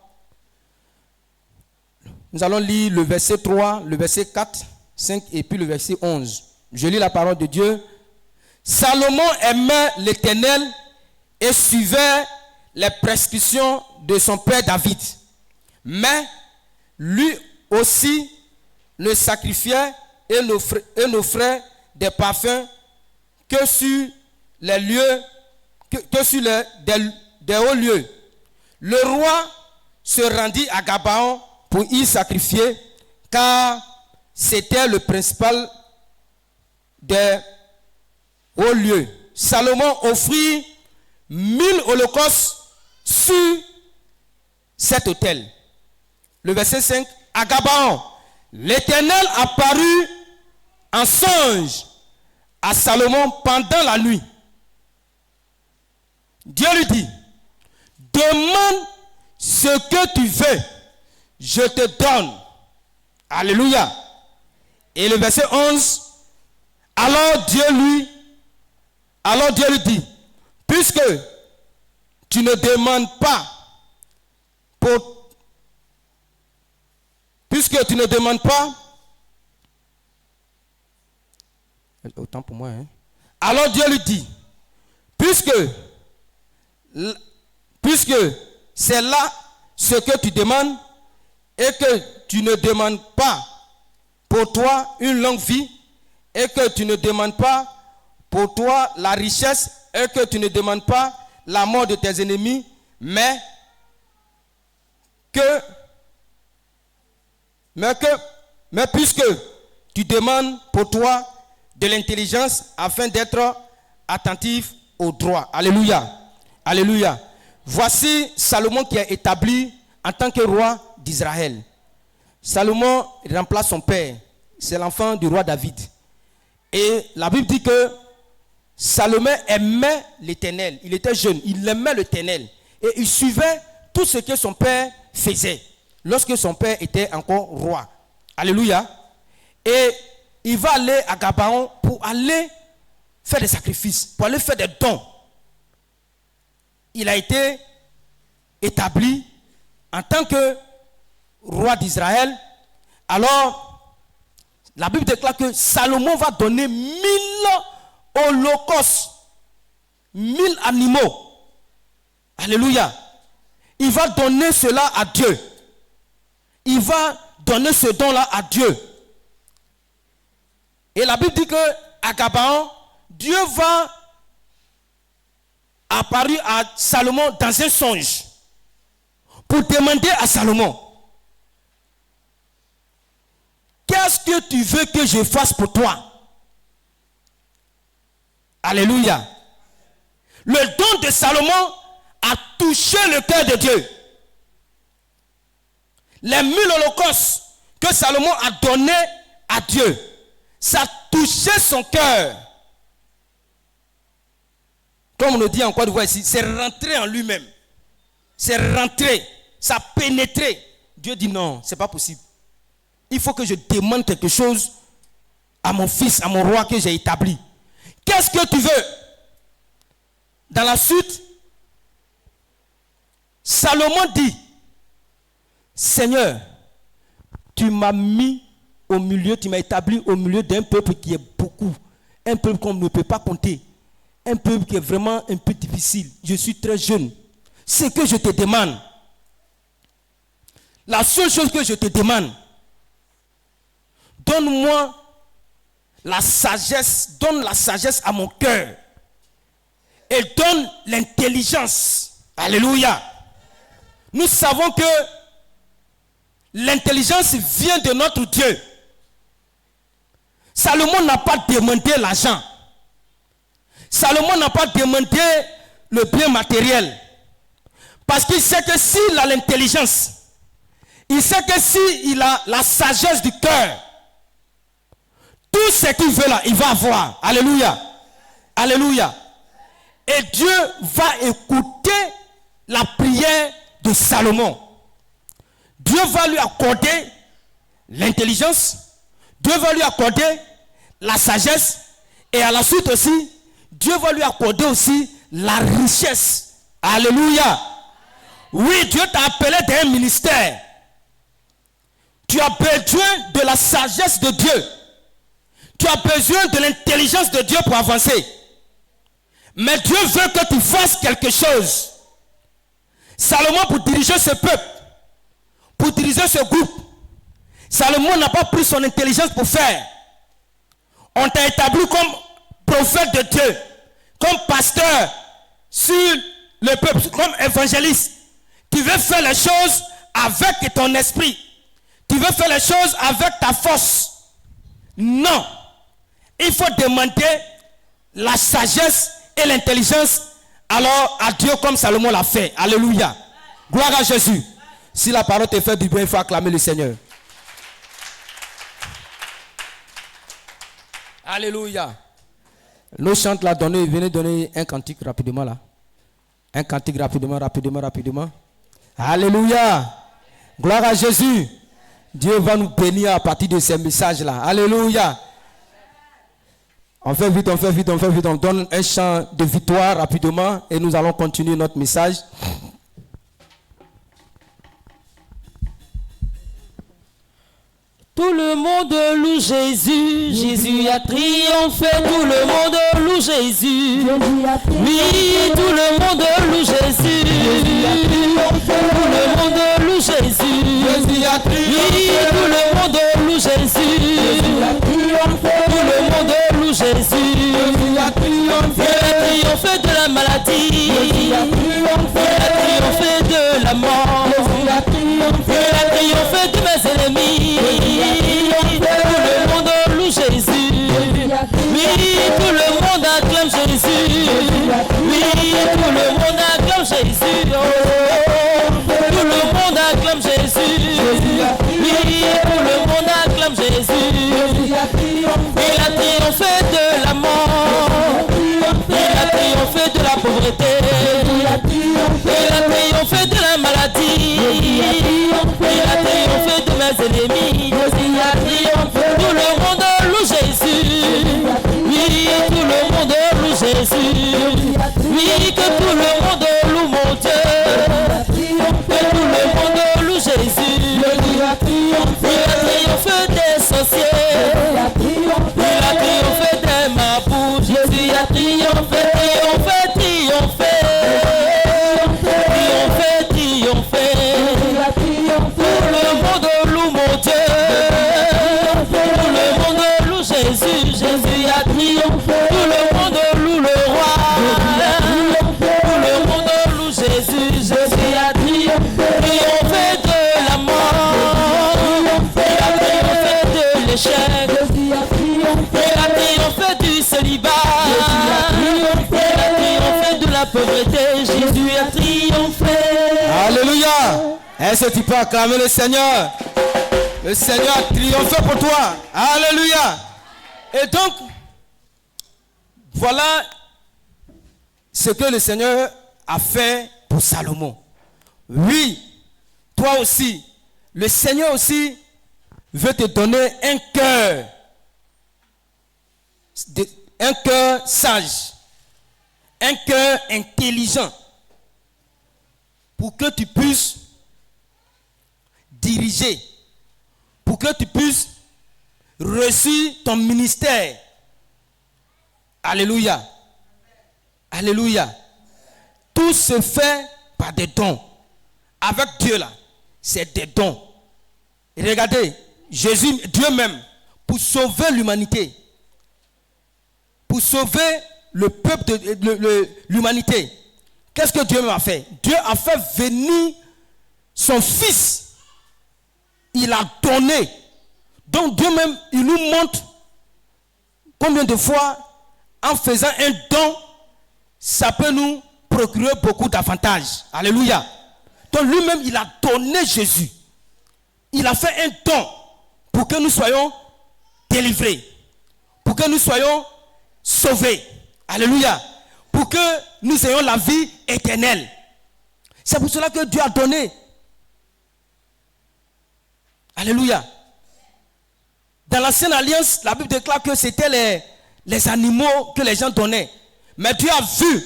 Nous allons lire le verset 3, le verset 4, 5 et puis le verset 11. Je lis la parole de Dieu. Salomon aimait l'Éternel et suivait les prescriptions de son père David. Mais lui aussi ne sacrifiait et n'offrait des parfums que sur les lieux, que sur des hauts lieux. Le roi se rendit à Gabaon pour y sacrifier, car c'était le principal des hauts lieux. Salomon offrit 1000 holocaustes sur cet autel. Le verset 5, à Gabaon, l'Éternel apparut en songe à Salomon pendant la nuit. Dieu lui dit, demande ce que tu veux, je te donne. Alléluia. Et le verset 11, alors Dieu lui dit, puisque tu ne demandes pas autant pour moi, alors Dieu lui dit, puisque puisque c'est là ce que tu demandes et que tu ne demandes pas pour toi une longue vie et que tu ne demandes pas pour toi la richesse et que tu ne demandes pas la mort de tes ennemis, mais puisque tu demandes pour toi de l'intelligence afin d'être attentif au droit. Alléluia. Alléluia. Voici Salomon qui est établi en tant que roi d'Israël. Salomon remplace son père. C'est l'enfant du roi David. Et la Bible dit que Salomon aimait l'Éternel. Il était jeune, il aimait l'Éternel. Et il suivait tout ce que son père faisait lorsque son père était encore roi. Alléluia. Et il va aller à Gabaon pour aller faire des sacrifices, pour aller faire des dons. Il a été établi en tant que roi d'Israël. Alors, la Bible déclare que Salomon va donner 1000 holocaustes, 1000 animaux. Alléluia. Il va donner cela à Dieu. Il va donner ce don-là à Dieu. Et la Bible dit qu'à Gabaon, Dieu va apparaître à Salomon dans un songe pour demander à Salomon: qu'est-ce que tu veux que je fasse pour toi? Alléluia. Le don de Salomon a touché le cœur de Dieu. Les 1000 holocaustes que Salomon a donnés à Dieu, ça a touché son cœur. Comme on le dit en Côte d'Ivoire ici, c'est rentré en lui-même. C'est rentré, ça a pénétré. Dieu dit non, c'est pas possible. Il faut que je demande quelque chose à mon fils, à mon roi que j'ai établi. Qu'est-ce que tu veux? Dans la suite, Salomon dit: Seigneur, tu m'as mis au milieu, tu m'as établi au milieu d'un peuple qui est beaucoup, un peuple qu'on ne peut pas compter, un peuple qui est vraiment un peu difficile. Je suis très jeune. Ce que je te demande, la seule chose que je te demande, donne-moi la sagesse, donne la sagesse à mon cœur et donne l'intelligence. Alléluia. Nous savons que l'intelligence vient de notre Dieu. Salomon n'a pas demandé l'argent. Salomon n'a pas demandé le bien matériel. Parce qu'il sait que s'il a l'intelligence, il sait que s'il a la sagesse du cœur, tout ce qu'il veut là, il va avoir. Alléluia. Alléluia. Et Dieu va écouter la prière de Salomon. Dieu va lui accorder l'intelligence. Dieu va lui accorder la sagesse. Et à la suite aussi, Dieu va lui accorder aussi la richesse. Alléluia. Oui, Dieu t'a appelé dans un ministère. Tu as besoin de la sagesse de Dieu. Tu as besoin de l'intelligence de Dieu pour avancer. Mais Dieu veut que tu fasses quelque chose. Salomon, pour diriger ce peuple, pour diriger ce groupe, Salomon n'a pas pris son intelligence pour faire. On t'a établi comme prophète de Dieu, comme pasteur sur le peuple, comme évangéliste. Tu veux faire les choses avec ton esprit. Tu veux faire les choses avec ta force. Non. Il faut demander la sagesse et l'intelligence alors à Dieu comme Salomon l'a fait. Alléluia. Gloire à Jésus. Si la parole te fait du bien, il faut acclamer le Seigneur. Alléluia. Nos chantes là, venez donner un cantique rapidement là. Un cantique rapidement. Alléluia. Gloire à Jésus. Dieu va nous bénir à partir de ces messages là. Alléluia. On fait vite. On donne un chant de victoire rapidement et nous allons continuer notre message. Tout le monde loue Jésus, Jésus a triomphé. Tout le monde loue Jésus. Oui, tout le monde loue Jésus. Tout le monde loue Jésus. Oui, tout le monde loue Jésus. Tout le monde loue Jésus. Il a triomphé de la maladie. Il a triomphé de la mort. Il a triomphé de mes ennemis. Tout le monde loue Jésus. Oui, tout le monde acclame Jésus. Oui, tout le monde acclame Jésus. Tout le monde acclame Jésus. Oui, tout le monde acclame Jésus. Il a triomphé de la mort. Il a triomphé de la pauvreté. Il a triomphé de la maladie. Il a triomphé de mes ennemis. Il a triomphé. Tout le monde loue Jésus. Oui, tout le monde loue Jésus. Oui, que tout le monde loue mon Dieu. Que tout le monde loue Jésus. Il a triomphé des sorciers. Il a triomphé des mabous. Jésus a triomphé, triomphé, triomphé. Triomphé, triomphé. Tout le monde loue mon Dieu. Tout le monde loue Jésus. Jésus a triomphé. Tout le monde loue le roi. Tout le monde loue Jésus. Jésus a triomphé de la mort. Il a triomphé de l'échec. Il a triomphé du célibat. Il a triomphé de la pauvreté. Jésus a triomphé. Alléluia. Est-ce que tu peux acclamer le Seigneur? Le Seigneur a triomphé pour toi. Alléluia. Et donc, voilà ce que le Seigneur a fait pour Salomon. Oui, toi aussi, le Seigneur aussi veut te donner un cœur sage, un cœur intelligent, pour que tu puisses diriger, pour que tu puisses réussir ton ministère. Alléluia. Alléluia. Tout se fait par des dons. Avec Dieu là, c'est des dons. Et regardez, Jésus, Dieu même, pour sauver l'humanité, pour sauver le peuple de l'humanité, qu'est-ce que Dieu a fait? Dieu a fait venir son fils. Il a donné. Donc Dieu même, il nous montre combien de fois, en faisant un don, ça peut nous procurer beaucoup d'avantages. Alléluia. Donc lui-même, il a donné Jésus. Il a fait un don pour que nous soyons délivrés, pour que nous soyons sauvés. Alléluia. Pour que nous ayons la vie éternelle. C'est pour cela que Dieu a donné. Alléluia. Dans l'ancienne alliance, la Bible déclare que c'était les animaux que les gens donnaient. Mais Dieu a vu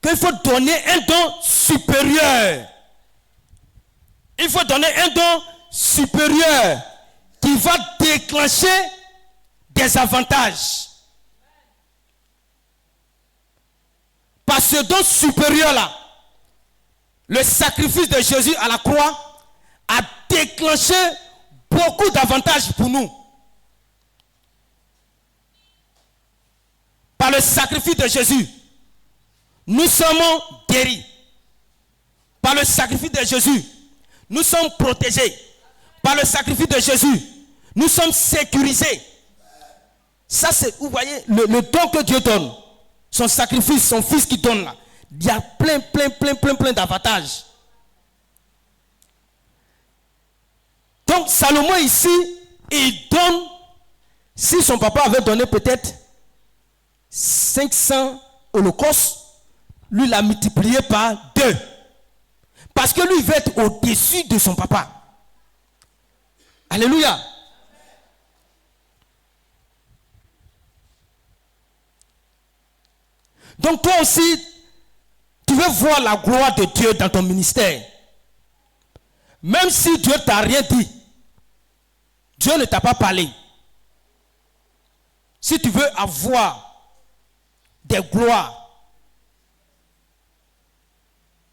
qu'il faut donner un don supérieur. Il faut donner un don supérieur qui va déclencher des avantages. Par ce don supérieur-là, le sacrifice de Jésus à la croix a déclenché beaucoup d'avantages pour nous. Par le sacrifice de Jésus, nous sommes guéris. Par le sacrifice de Jésus, nous sommes protégés. Par le sacrifice de Jésus, nous sommes sécurisés. Ça, c'est, vous voyez, le don que Dieu donne. Son sacrifice, son fils qui donne là. Il y a plein d'avantages. Donc, Salomon ici, il donne, si son papa avait donné peut-être 500 holocaustes, lui l'a multiplié par 2. Parce que lui veut être au-dessus de son papa. Alléluia. Donc toi aussi, tu veux voir la gloire de Dieu dans ton ministère. Même si Dieu t'a rien dit. Dieu ne t'a pas parlé. Si tu veux avoir des gloires,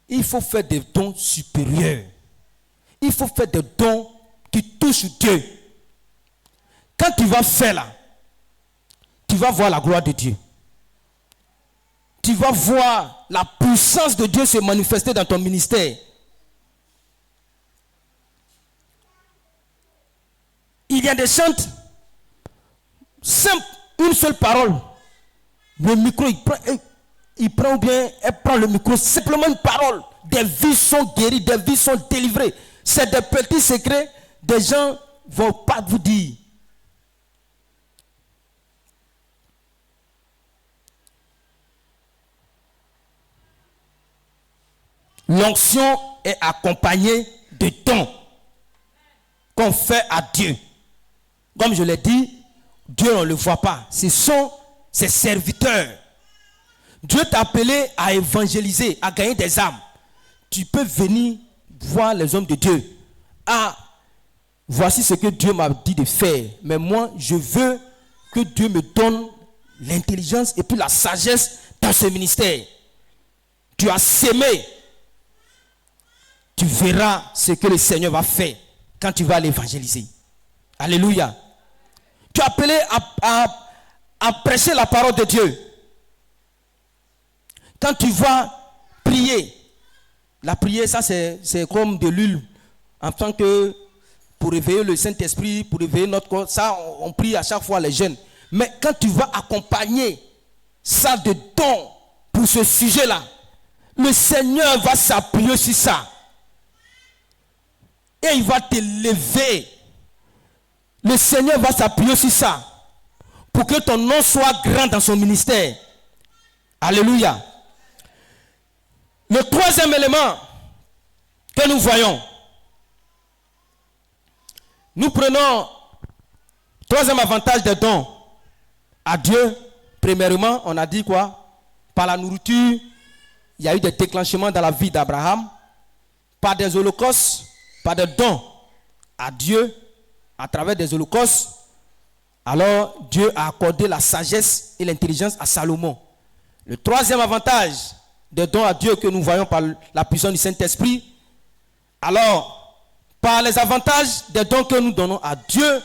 il faut faire des dons supérieurs. Il faut faire des dons qui touchent Dieu. Quand tu vas faire là, tu vas voir la gloire de Dieu. Tu vas voir la puissance de Dieu se manifester dans ton ministère. Il y a des chants simples, une seule parole. Le micro, il prend ou bien elle prend le micro, simplement une parole. Des vies sont guéries, des vies sont délivrées. C'est des petits secrets, des gens ne vont pas vous dire. L'onction est accompagnée de dons qu'on fait à Dieu. Comme je l'ai dit, Dieu on ne le voit pas. Ce sont ses serviteurs. Dieu t'a appelé à évangéliser, à gagner des âmes. Tu peux venir voir les hommes de Dieu. Ah, voici ce que Dieu m'a dit de faire. Mais moi, je veux que Dieu me donne l'intelligence et puis la sagesse dans ce ministère. Tu as sémé. Tu verras ce que le Seigneur va faire quand tu vas l'évangéliser. Alléluia. Tu es appelé à prêcher la parole de Dieu. Quand tu vas prier, la prière, ça c'est comme de l'huile. En tant que pour réveiller le Saint-Esprit, pour réveiller notre corps, ça on prie à chaque fois les jeunes. Mais quand tu vas accompagner ça de dons pour ce sujet-là, le Seigneur va s'appuyer sur ça. Et il va te lever. Le Seigneur va s'appuyer sur ça. Pour que ton nom soit grand dans son ministère. Alléluia. Le troisième élément que nous voyons. Nous prenons troisième avantage des dons à Dieu. Premièrement, on a dit quoi? Par la nourriture, il y a eu des déclenchements dans la vie d'Abraham. Par des holocaustes, par des dons à Dieu, à travers des holocaustes. Alors, Dieu a accordé la sagesse et l'intelligence à Salomon. Le troisième avantage des dons à Dieu que nous voyons par la puissance du Saint-Esprit. Alors, par les avantages des dons que nous donnons à Dieu,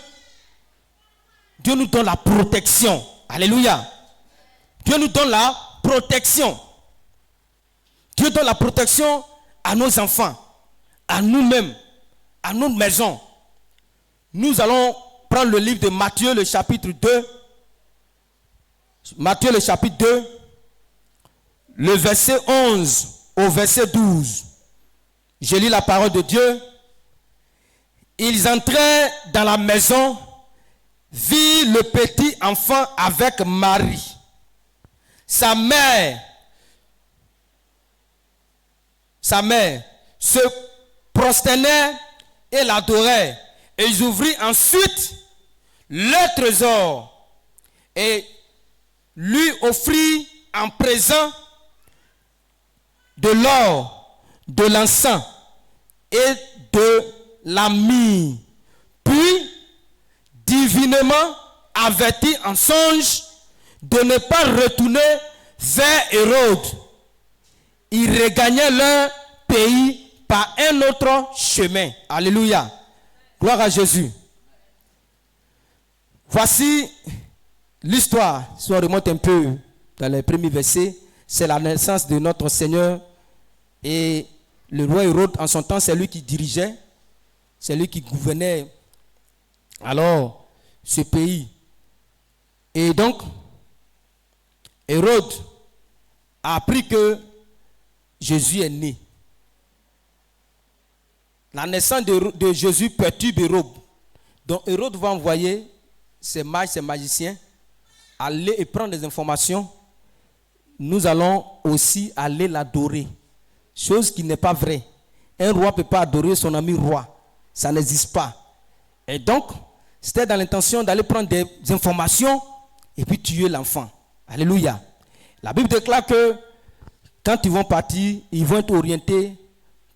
Dieu nous donne la protection. Alléluia. Dieu nous donne la protection. Dieu donne la protection à nos enfants, à nous-mêmes, à notre maison. Nous allons prendre le livre de Matthieu, le chapitre 2. Matthieu, le chapitre 2, le verset 11 au verset 12. Je lis la parole de Dieu. Ils entraient dans la maison, virent le petit enfant avec Marie, sa mère se prosternait et l'adorait. Et ils ouvrirent ensuite leur trésor et lui offrirent en présent de l'or, de l'encens et de la myrrhe. Puis, divinement avertis en songe de ne pas retourner vers Hérode, ils regagnaient leur pays par un autre chemin. Alléluia. Gloire à Jésus. Voici l'histoire. Si on remonte un peu dans les premiers versets, c'est la naissance de notre Seigneur. Et le roi Hérode, en son temps, c'est lui qui dirigeait, c'est lui qui gouvernait alors ce pays. Et donc, Hérode a appris que Jésus est né. La naissance de Jésus perturbe Hérode. Donc Hérode va envoyer ses mages, ses magiciens, aller et prendre des informations. Nous allons aussi aller l'adorer. Chose qui n'est pas vraie. Un roi ne peut pas adorer son ami roi. Ça n'existe pas. Et donc, c'était dans l'intention d'aller prendre des informations et puis tuer l'enfant. Alléluia. La Bible déclare que quand ils vont partir, ils vont être orientés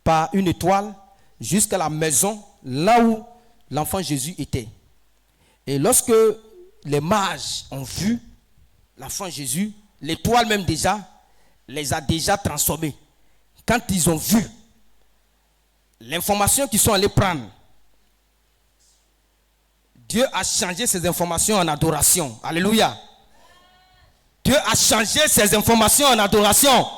par une étoile jusqu'à la maison, là où l'enfant Jésus était. Et lorsque les mages ont vu l'enfant Jésus, l'étoile même déjà, les a déjà transformés. Quand ils ont vu l'information qu'ils sont allés prendre, Dieu a changé ces informations en adoration. Alléluia. Dieu a changé ces informations en adoration.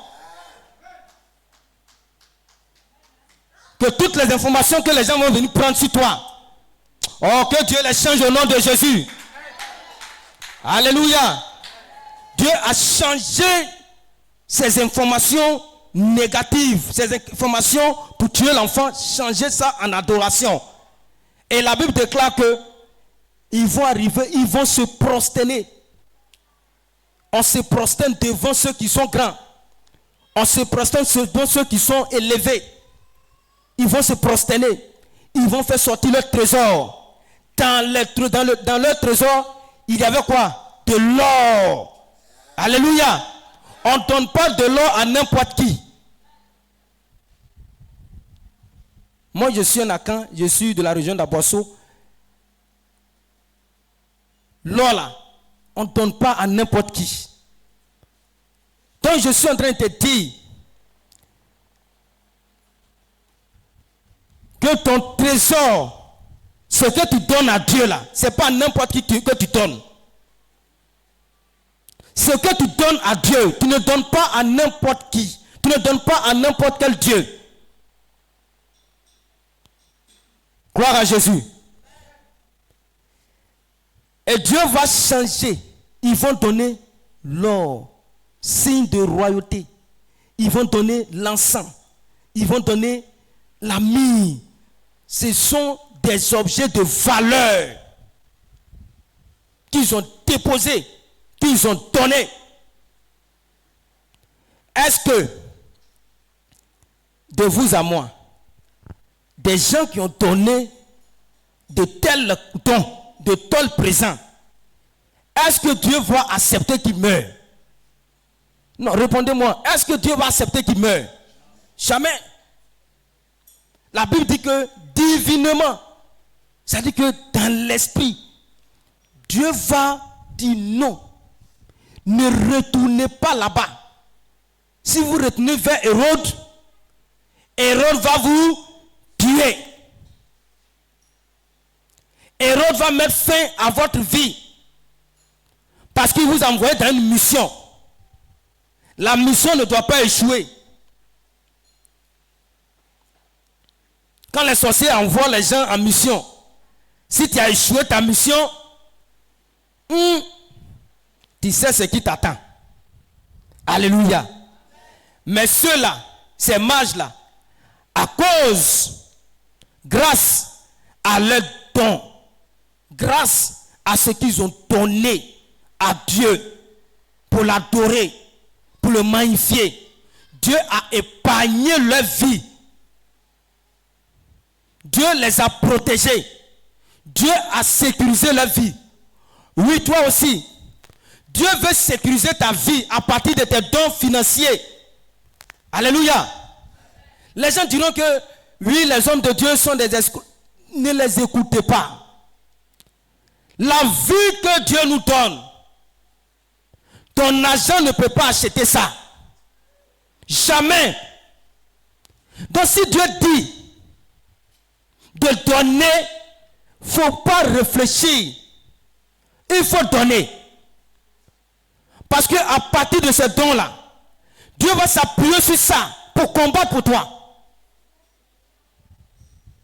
Que toutes les informations que les gens vont venir prendre sur toi, oh, que Dieu les change au nom de Jésus. Alléluia. Dieu a changé ces informations négatives, ces informations pour tuer l'enfant, changer ça en adoration. Et la Bible déclare que ils vont arriver, ils vont se prosterner. On se prosterne devant ceux qui sont grands. On se prosterne devant ceux qui sont élevés. Ils vont se prosterner. Ils vont faire sortir leur trésor. Dans leur trésor, il y avait quoi? De l'or. Alléluia. On ne donne pas de l'or à n'importe qui. Moi, je suis un Akan, je suis de la région d'Abosso. L'or là, on ne donne pas à n'importe qui. Donc je suis en train de te dire que ton trésor, ce que tu donnes à Dieu là, ce n'est pas n'importe qui que tu donnes. Ce que tu donnes à Dieu, tu ne donnes pas à n'importe qui. Tu ne donnes pas à n'importe quel Dieu. Gloire à Jésus. Et Dieu va changer. Ils vont donner l'or, signe de royauté. Ils vont donner l'encens. Ils vont donner la myrrhe. Ce sont des objets de valeur qu'ils ont déposés, qu'ils ont donnés. Est-ce que, de vous à moi, des gens qui ont donné de tels dons, de tels présents, est-ce que Dieu va accepter qu'ils meurent? Non, répondez-moi. Est-ce que Dieu va accepter qu'ils meurent? Jamais. La Bible dit que divinement, ça dit que dans l'esprit, Dieu va dire non. Ne retournez pas là-bas. Si vous retournez vers Hérode, Hérode va vous tuer. Hérode va mettre fin à votre vie. Parce qu'il vous envoie dans une mission. La mission ne doit pas échouer. Quand les sorciers envoient les gens en mission, si tu as échoué ta mission, tu sais ce qui t'attend. Alléluia. Mais ceux-là, ces mages-là, à cause, grâce à leur don, grâce à ce qu'ils ont donné à Dieu pour l'adorer, pour le magnifier, Dieu a épargné leur vie. Dieu les a protégés. Dieu a sécurisé leur vie. Oui, toi aussi. Dieu veut sécuriser ta vie à partir de tes dons financiers. Alléluia. Les gens diront que oui, les hommes de Dieu sont des escrocs. Ne les écoutez pas. La vie que Dieu nous donne, ton argent ne peut pas acheter ça. Jamais. Donc si Dieu dit de donner, il ne faut pas réfléchir. Il faut donner. Parce qu'à partir de ce don-là, Dieu va s'appuyer sur ça pour combattre pour toi.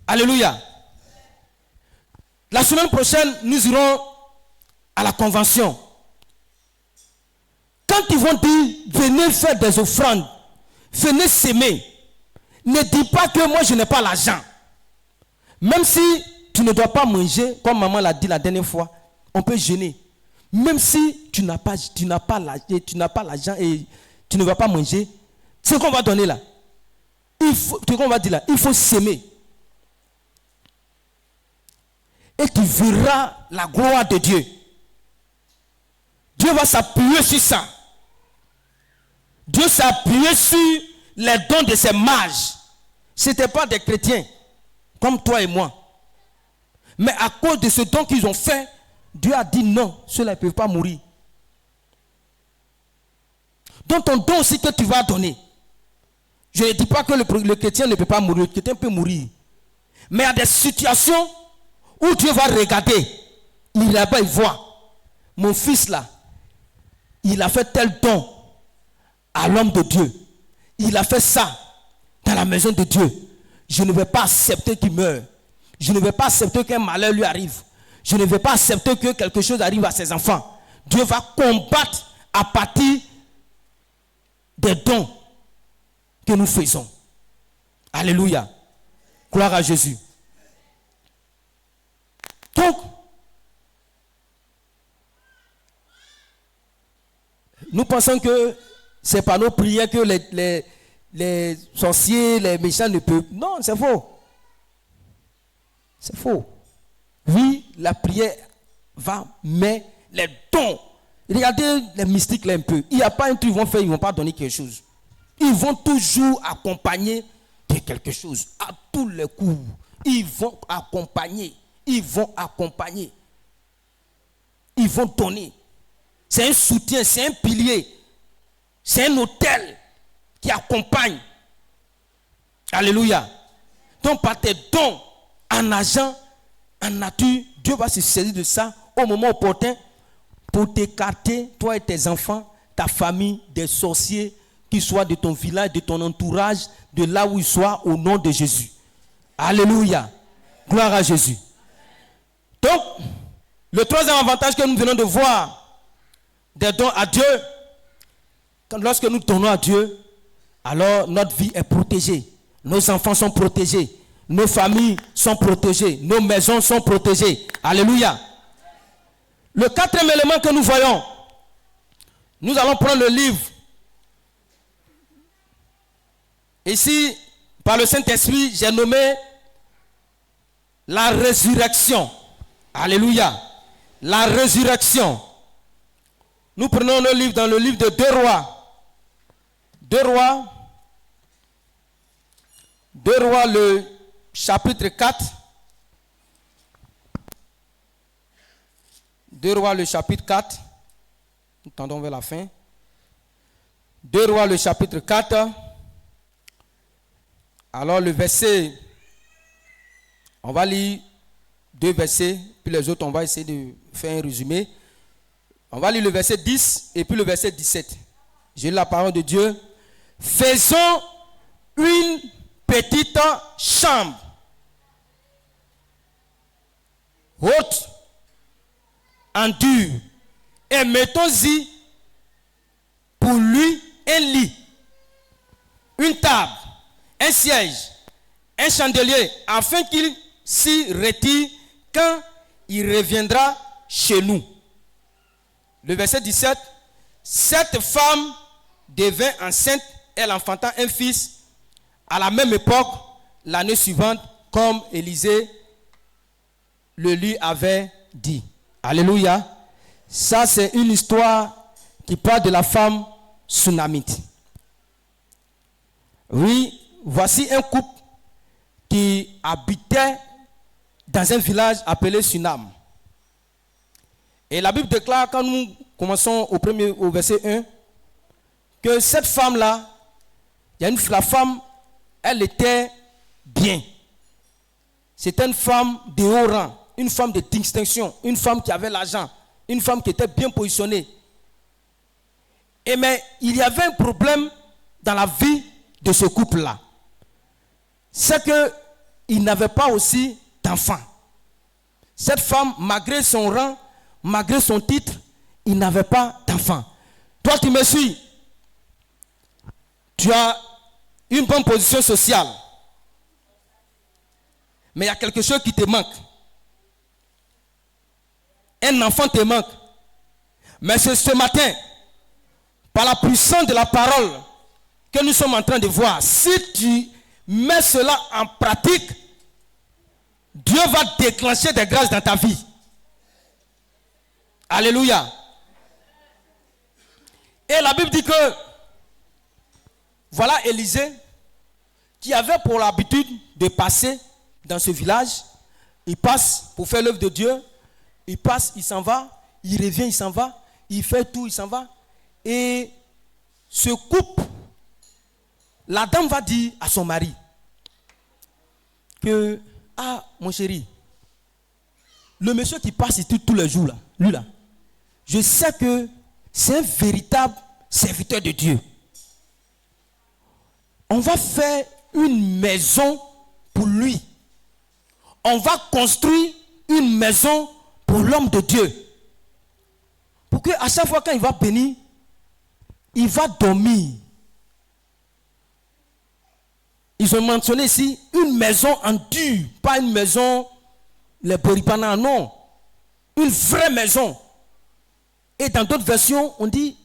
Alléluia. La semaine prochaine, nous irons à la convention. Quand ils vont dire, venez faire des offrandes, venez s'aimer, ne dis pas que moi je n'ai pas l'argent. Même si tu ne dois pas manger, comme maman l'a dit la dernière fois, on peut jeûner. Même si tu n'as pas l'argent et tu ne vas pas manger, c'est ce qu'on va donner là. Il faut s'aimer. Et tu verras la gloire de Dieu. Dieu va s'appuyer sur ça. Dieu s'est appuyé sur les dons de ces mages. Ce n'étaient pas des chrétiens comme toi et moi. Mais à cause de ce don qu'ils ont fait, Dieu a dit non, ceux-là ne peuvent pas mourir. Donc ton don aussi que tu vas donner. Je ne dis pas que le chrétien ne peut pas mourir, le chrétien peut mourir. Mais il y a des situations où Dieu va regarder. Il là-bas, il voit. Mon fils là, il a fait tel don à l'homme de Dieu. Il a fait ça dans la maison de Dieu. Je ne vais pas accepter qu'il meure. Je ne vais pas accepter qu'un malheur lui arrive. Je ne vais pas accepter que quelque chose arrive à ses enfants. Dieu va combattre à partir des dons que nous faisons. Alléluia. Gloire à Jésus. Donc, nous pensons que c'est par nos prières que les sorciers, les méchants ne peuvent. Non, c'est faux. C'est faux. Oui, la prière va, mais les dons. Regardez les mystiques là un peu. Il n'y a pas un truc qu'ils vont faire, ils ne vont pas donner quelque chose. Ils vont toujours accompagner de quelque chose. À tous les coups. Ils vont accompagner. Ils vont accompagner. Ils vont donner. C'est un soutien, c'est un pilier. C'est un autel qui accompagne. Alléluia. Donc par tes dons, en argent, en nature, Dieu va se saisir de ça au moment opportun pour t'écarter, toi et tes enfants, ta famille, des sorciers, qu'ils soient de ton village, de ton entourage, de là où ils soient, au nom de Jésus. Alléluia. Gloire à Jésus. Donc, le troisième avantage que nous venons de voir des dons à Dieu, lorsque nous donnons à Dieu, alors notre vie est protégée. Nos enfants sont protégés. Nos familles sont protégées. Nos maisons sont protégées. Alléluia. Le quatrième élément que nous voyons, nous allons prendre le livre. Ici, par le Saint-Esprit, j'ai nommé la résurrection. Alléluia. La résurrection. Nous prenons le livre dans le livre de 2 Rois. 2 Rois, le chapitre 4. 2 Rois, le chapitre 4. Nous tendons vers la fin. 2 Rois, le chapitre 4. Alors le verset, on va lire 2 versets, puis les autres, on va essayer de faire un résumé. On va lire le verset 10 et puis le verset 17. J'ai la parole de Dieu. Faisons une petite chambre haute en dur et mettons-y pour lui un lit, une table, un siège, un chandelier, afin qu'il s'y retire quand il reviendra chez nous. Le verset 17. Cette femme devint enceinte, elle enfanta un fils à la même époque, l'année suivante, comme Élisée le lui avait dit. Alléluia. Ça, c'est une histoire qui parle de la femme sunamite. Oui, voici un couple qui habitait dans un village appelé Sunam. Et la Bible déclare, quand nous commençons au verset 1, que cette femme-là, la femme, elle était bien. C'était une femme de haut rang, une femme de distinction, une femme qui avait l'argent, une femme qui était bien positionnée. Mais il y avait un problème dans la vie de ce couple-là. C'est qu'il n'avait pas aussi d'enfants. Cette femme, malgré son rang, malgré son titre, il n'avait pas d'enfants. Toi, tu me suis. Tu as une bonne position sociale. Mais il y a quelque chose qui te manque. Un enfant te manque. Mais c'est ce matin, par la puissance de la parole que nous sommes en train de voir, si tu mets cela en pratique, Dieu va déclencher des grâces dans ta vie. Alléluia. Et la Bible dit que voilà Élisée qui avait pour l'habitude de passer dans ce village. Il passe pour faire l'œuvre de Dieu. Il passe, il s'en va. Il revient, il s'en va. Il fait tout, il s'en va. Et ce couple, la dame va dire à son mari que, ah, mon chéri, le monsieur qui passe ici tous les jours, là, lui là, je sais que c'est un véritable serviteur de Dieu. On va faire une maison pour lui. On va construire une maison pour l'homme de Dieu. Pour qu'à chaque fois quand il va bénir, il va dormir. Ils ont mentionné ici une maison en dur, pas une maison, les boripana, non. Une vraie maison. Et dans d'autres versions, on dit,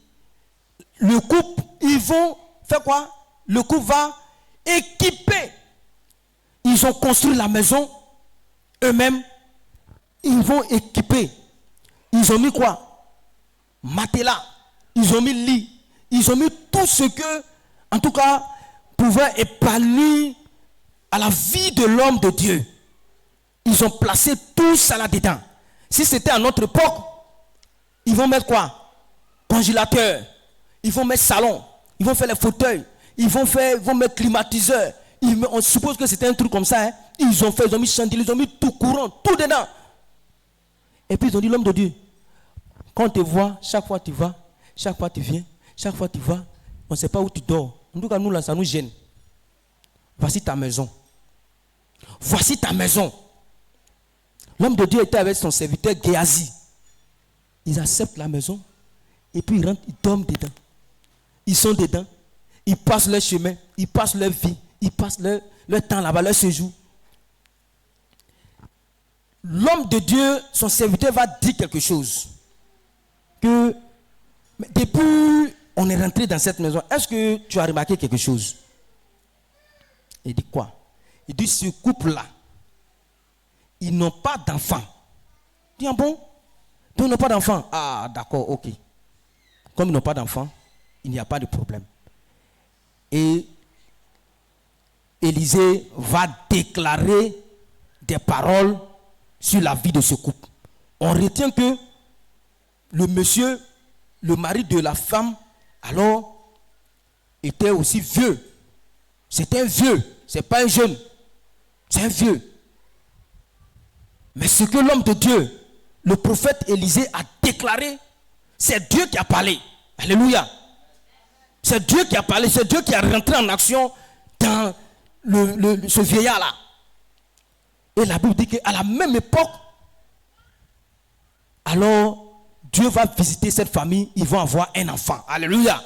le couple, ils vont faire quoi? Le couple va équiper. Ils ont construit la maison eux-mêmes. Ils vont équiper. Ils ont mis quoi? Matelas. Ils ont mis lit. Ils ont mis tout ce que, en tout cas, pouvait épanouir à la vie de l'homme de Dieu. Ils ont placé tout ça là-dedans. Si c'était à notre époque, ils vont mettre quoi? Congélateur. Ils vont mettre salon. Ils vont faire les fauteuils. Ils vont mettre climatiseur. On suppose que c'était un truc comme ça. Hein? Ils ont mis chandelier, ils ont mis tout courant, tout dedans. Et puis ils ont dit, l'homme de Dieu, quand on te voit, chaque fois tu vas, chaque fois tu viens, chaque fois tu vas, on ne sait pas où tu dors. En tout cas, nous là, ça nous gêne. Voici ta maison. Voici ta maison. L'homme de Dieu était avec son serviteur Géasi. Ils acceptent la maison et puis ils rentrent, ils dorment dedans. Ils sont dedans. Ils passent leur chemin, ils passent leur vie, ils passent leur temps là-bas, leur séjour. L'homme de Dieu, son serviteur va dire quelque chose. Que depuis on est rentré dans cette maison, est-ce que tu as remarqué quelque chose? Il dit quoi? Il dit ce couple-là, ils n'ont pas d'enfant. Il dit, ah bon? Donc ils n'ont pas d'enfant. Ah d'accord, ok. Comme ils n'ont pas d'enfant, il n'y a pas de problème. Et Élisée va déclarer des paroles sur la vie de ce couple. On retient que le monsieur, le mari de la femme, alors, était aussi vieux. C'est un vieux, c'est pas un jeune. C'est un vieux. Mais ce que l'homme de Dieu, le prophète Élisée a déclaré, c'est Dieu qui a parlé. Alléluia. C'est Dieu qui a parlé, c'est Dieu qui a rentré en action dans ce vieillard-là. Et la Bible dit qu'à la même époque, alors Dieu va visiter cette famille, ils vont avoir un enfant. Alléluia.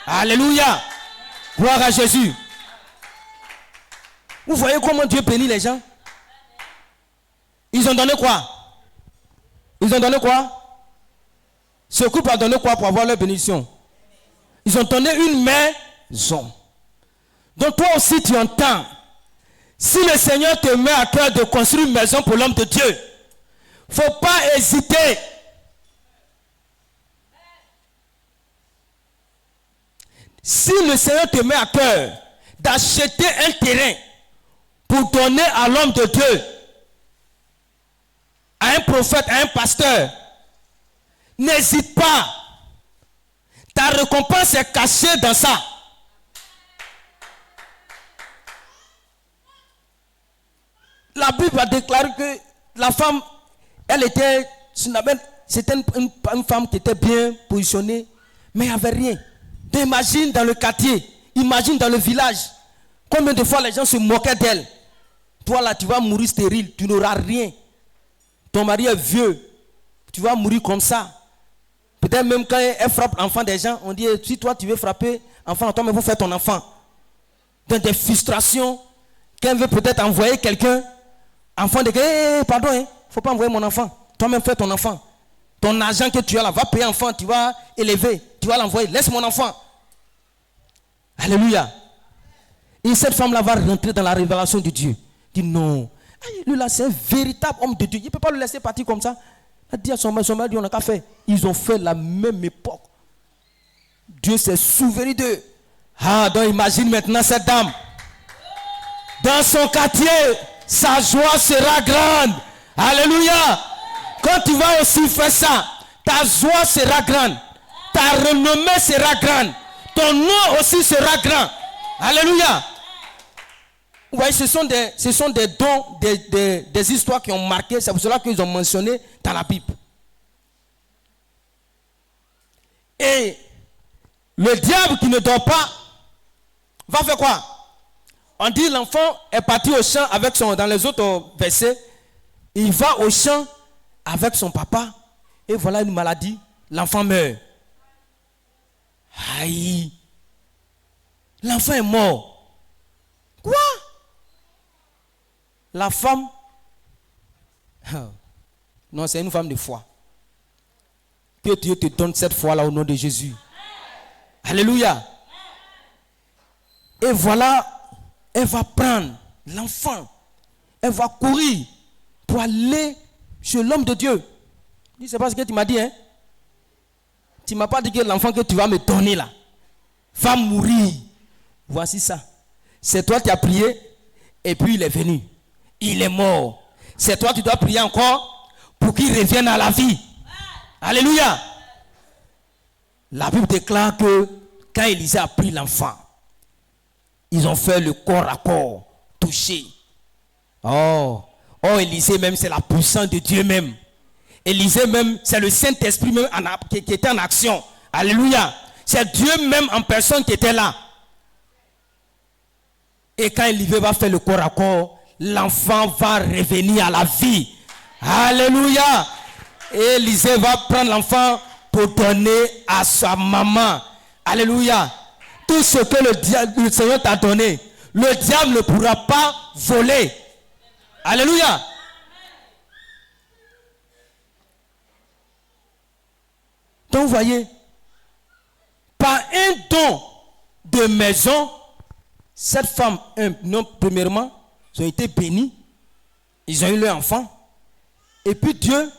Alléluia. Gloire à Jésus. Vous voyez comment Dieu bénit les gens? Ils ont donné quoi? Ils ont donné quoi? Ce couple a donné quoi pour avoir leur bénédiction? Ils ont donné une maison. Donc toi aussi tu entends. Si le Seigneur te met à cœur de construire une maison pour l'homme de Dieu, il ne faut pas hésiter. Si le Seigneur te met à cœur d'acheter un terrain pour donner à l'homme de Dieu, à un prophète, à un pasteur, n'hésite pas. Ta récompense est cachée dans ça. La Bible a déclaré que la femme, c'était une femme qui était bien positionnée, mais il n'y avait rien. Imagine dans le quartier, imagine dans le village, combien de fois les gens se moquaient d'elle. Toi là, tu vas mourir stérile, tu n'auras rien. Ton mari est vieux, tu vas mourir comme ça. Peut-être même quand elle frappe l'enfant des gens, on dit, si toi tu veux frapper l'enfant, toi mais faut faire ton enfant. Dans des frustrations, qu'elle veut peut-être envoyer quelqu'un, enfant de quelqu'un, pardon, il ne faut pas envoyer mon enfant. Toi-même fais ton enfant. Ton argent que tu as là, va payer enfant, tu vas élever, tu vas l'envoyer, laisse mon enfant. Alléluia. Et cette femme-là va rentrer dans la révélation de Dieu. Dit non, lui là c'est un véritable homme de Dieu. Il ne peut pas le laisser partir comme ça. Il a dit à son mari, on n'a qu'à faire. Ils ont fait la même époque. Dieu s'est souverain d'eux. Ah, donc imagine maintenant cette dame. Dans son quartier, sa joie sera grande. Alléluia. Quand tu vas aussi faire ça, ta joie sera grande. Ta renommée sera grande. Ton nom aussi sera grand. Alléluia. Vous voyez, ce sont des dons, des histoires qui ont marqué. C'est pour cela qu'ils ont mentionné dans la Bible. Et le diable qui ne dort pas va faire quoi? On dit l'enfant est parti au champ avec son... Dans les autres versets, il va au champ avec son papa. Et voilà une maladie. L'enfant meurt. Aïe. L'enfant est mort. Quoi? La femme... Non, c'est une femme de foi. Que Dieu te donne cette foi-là au nom de Jésus. Alléluia. Et voilà, elle va prendre l'enfant. Elle va courir pour aller chez l'homme de Dieu. Il dit, c'est pas ce que tu m'as dit, hein? Tu ne m'as pas dit que l'enfant que tu vas me donner là va mourir. Voici ça. C'est toi qui as prié et puis il est venu. Il est mort. C'est toi qui dois prier encore pour qu'il revienne à la vie. Alléluia. La Bible déclare que quand Élisée a pris l'enfant, ils ont fait le corps à corps, touché. Oh, Élisée même, c'est la puissance de Dieu même. Élisée même, c'est le Saint-Esprit même qui était en action. Alléluia. C'est Dieu même en personne qui était là. Et quand Élisée va faire le corps à corps, l'enfant va revenir à la vie. Alléluia. Et Élisée va prendre l'enfant pour donner à sa maman. Alléluia. Tout ce que le Seigneur t'a donné, le diable ne pourra pas voler. Alléluia. Donc vous voyez, par un don de maison, cette femme, non, premièrement, ils ont été bénis, ils ont eu leur enfant, et puis Dieu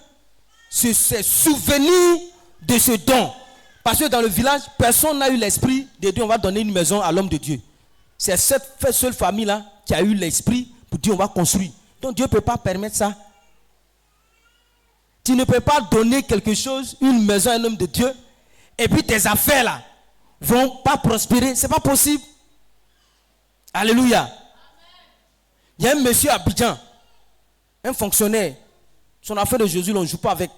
s'est souvenu de ce don. Parce que dans le village, personne n'a eu l'esprit de Dieu, on va donner une maison à l'homme de Dieu. C'est cette seule famille-là qui a eu l'esprit pour dire on va construire. Donc Dieu ne peut pas permettre ça. Tu ne peux pas donner quelque chose, une maison à un homme de Dieu, et puis tes affaires là vont pas prospérer. C'est pas possible. Alléluia. Il y a un monsieur à Abidjan, un fonctionnaire. Son affaire de Jésus, on ne joue pas avec.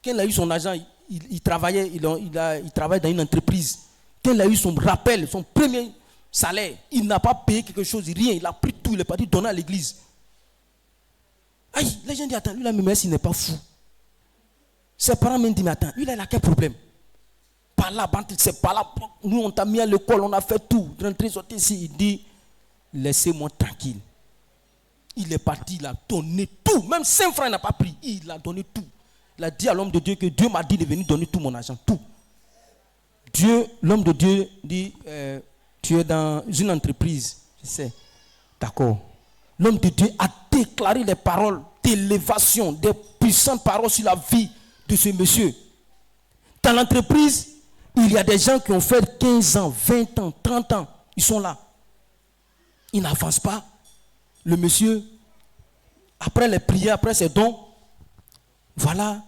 Quand il a eu son argent, il travaillait, il travaille dans une entreprise. Quand il a eu son rappel, son premier salaire, il n'a pas payé quelque chose, rien. Il a pris tout, il est parti donner à l'église. Aïe, les gens disent, attends, lui là, même s'il n'est pas fou. Ses parents me disent, mais attends, lui là, il a quel problème? Par là, c'est par là. Nous, on t'a mis à l'école, on a fait tout. Rentrer, sortir ici, il dit, laissez-moi tranquille. Il est parti, il a donné tout. Même 5 francs, il n'a pas pris. Il a donné tout. Il a dit à l'homme de Dieu que Dieu m'a dit de venir donner tout mon argent. Tout. Dieu, l'homme de Dieu dit, tu es dans une entreprise. Je sais. D'accord. L'homme de Dieu a déclaré des paroles d'élévation, des puissantes paroles sur la vie de ce monsieur. Dans l'entreprise, il y a des gens qui ont fait 15 ans, 20 ans, 30 ans. Ils sont là. Ils n'avancent pas. Le monsieur, après les prières, après ses dons, voilà,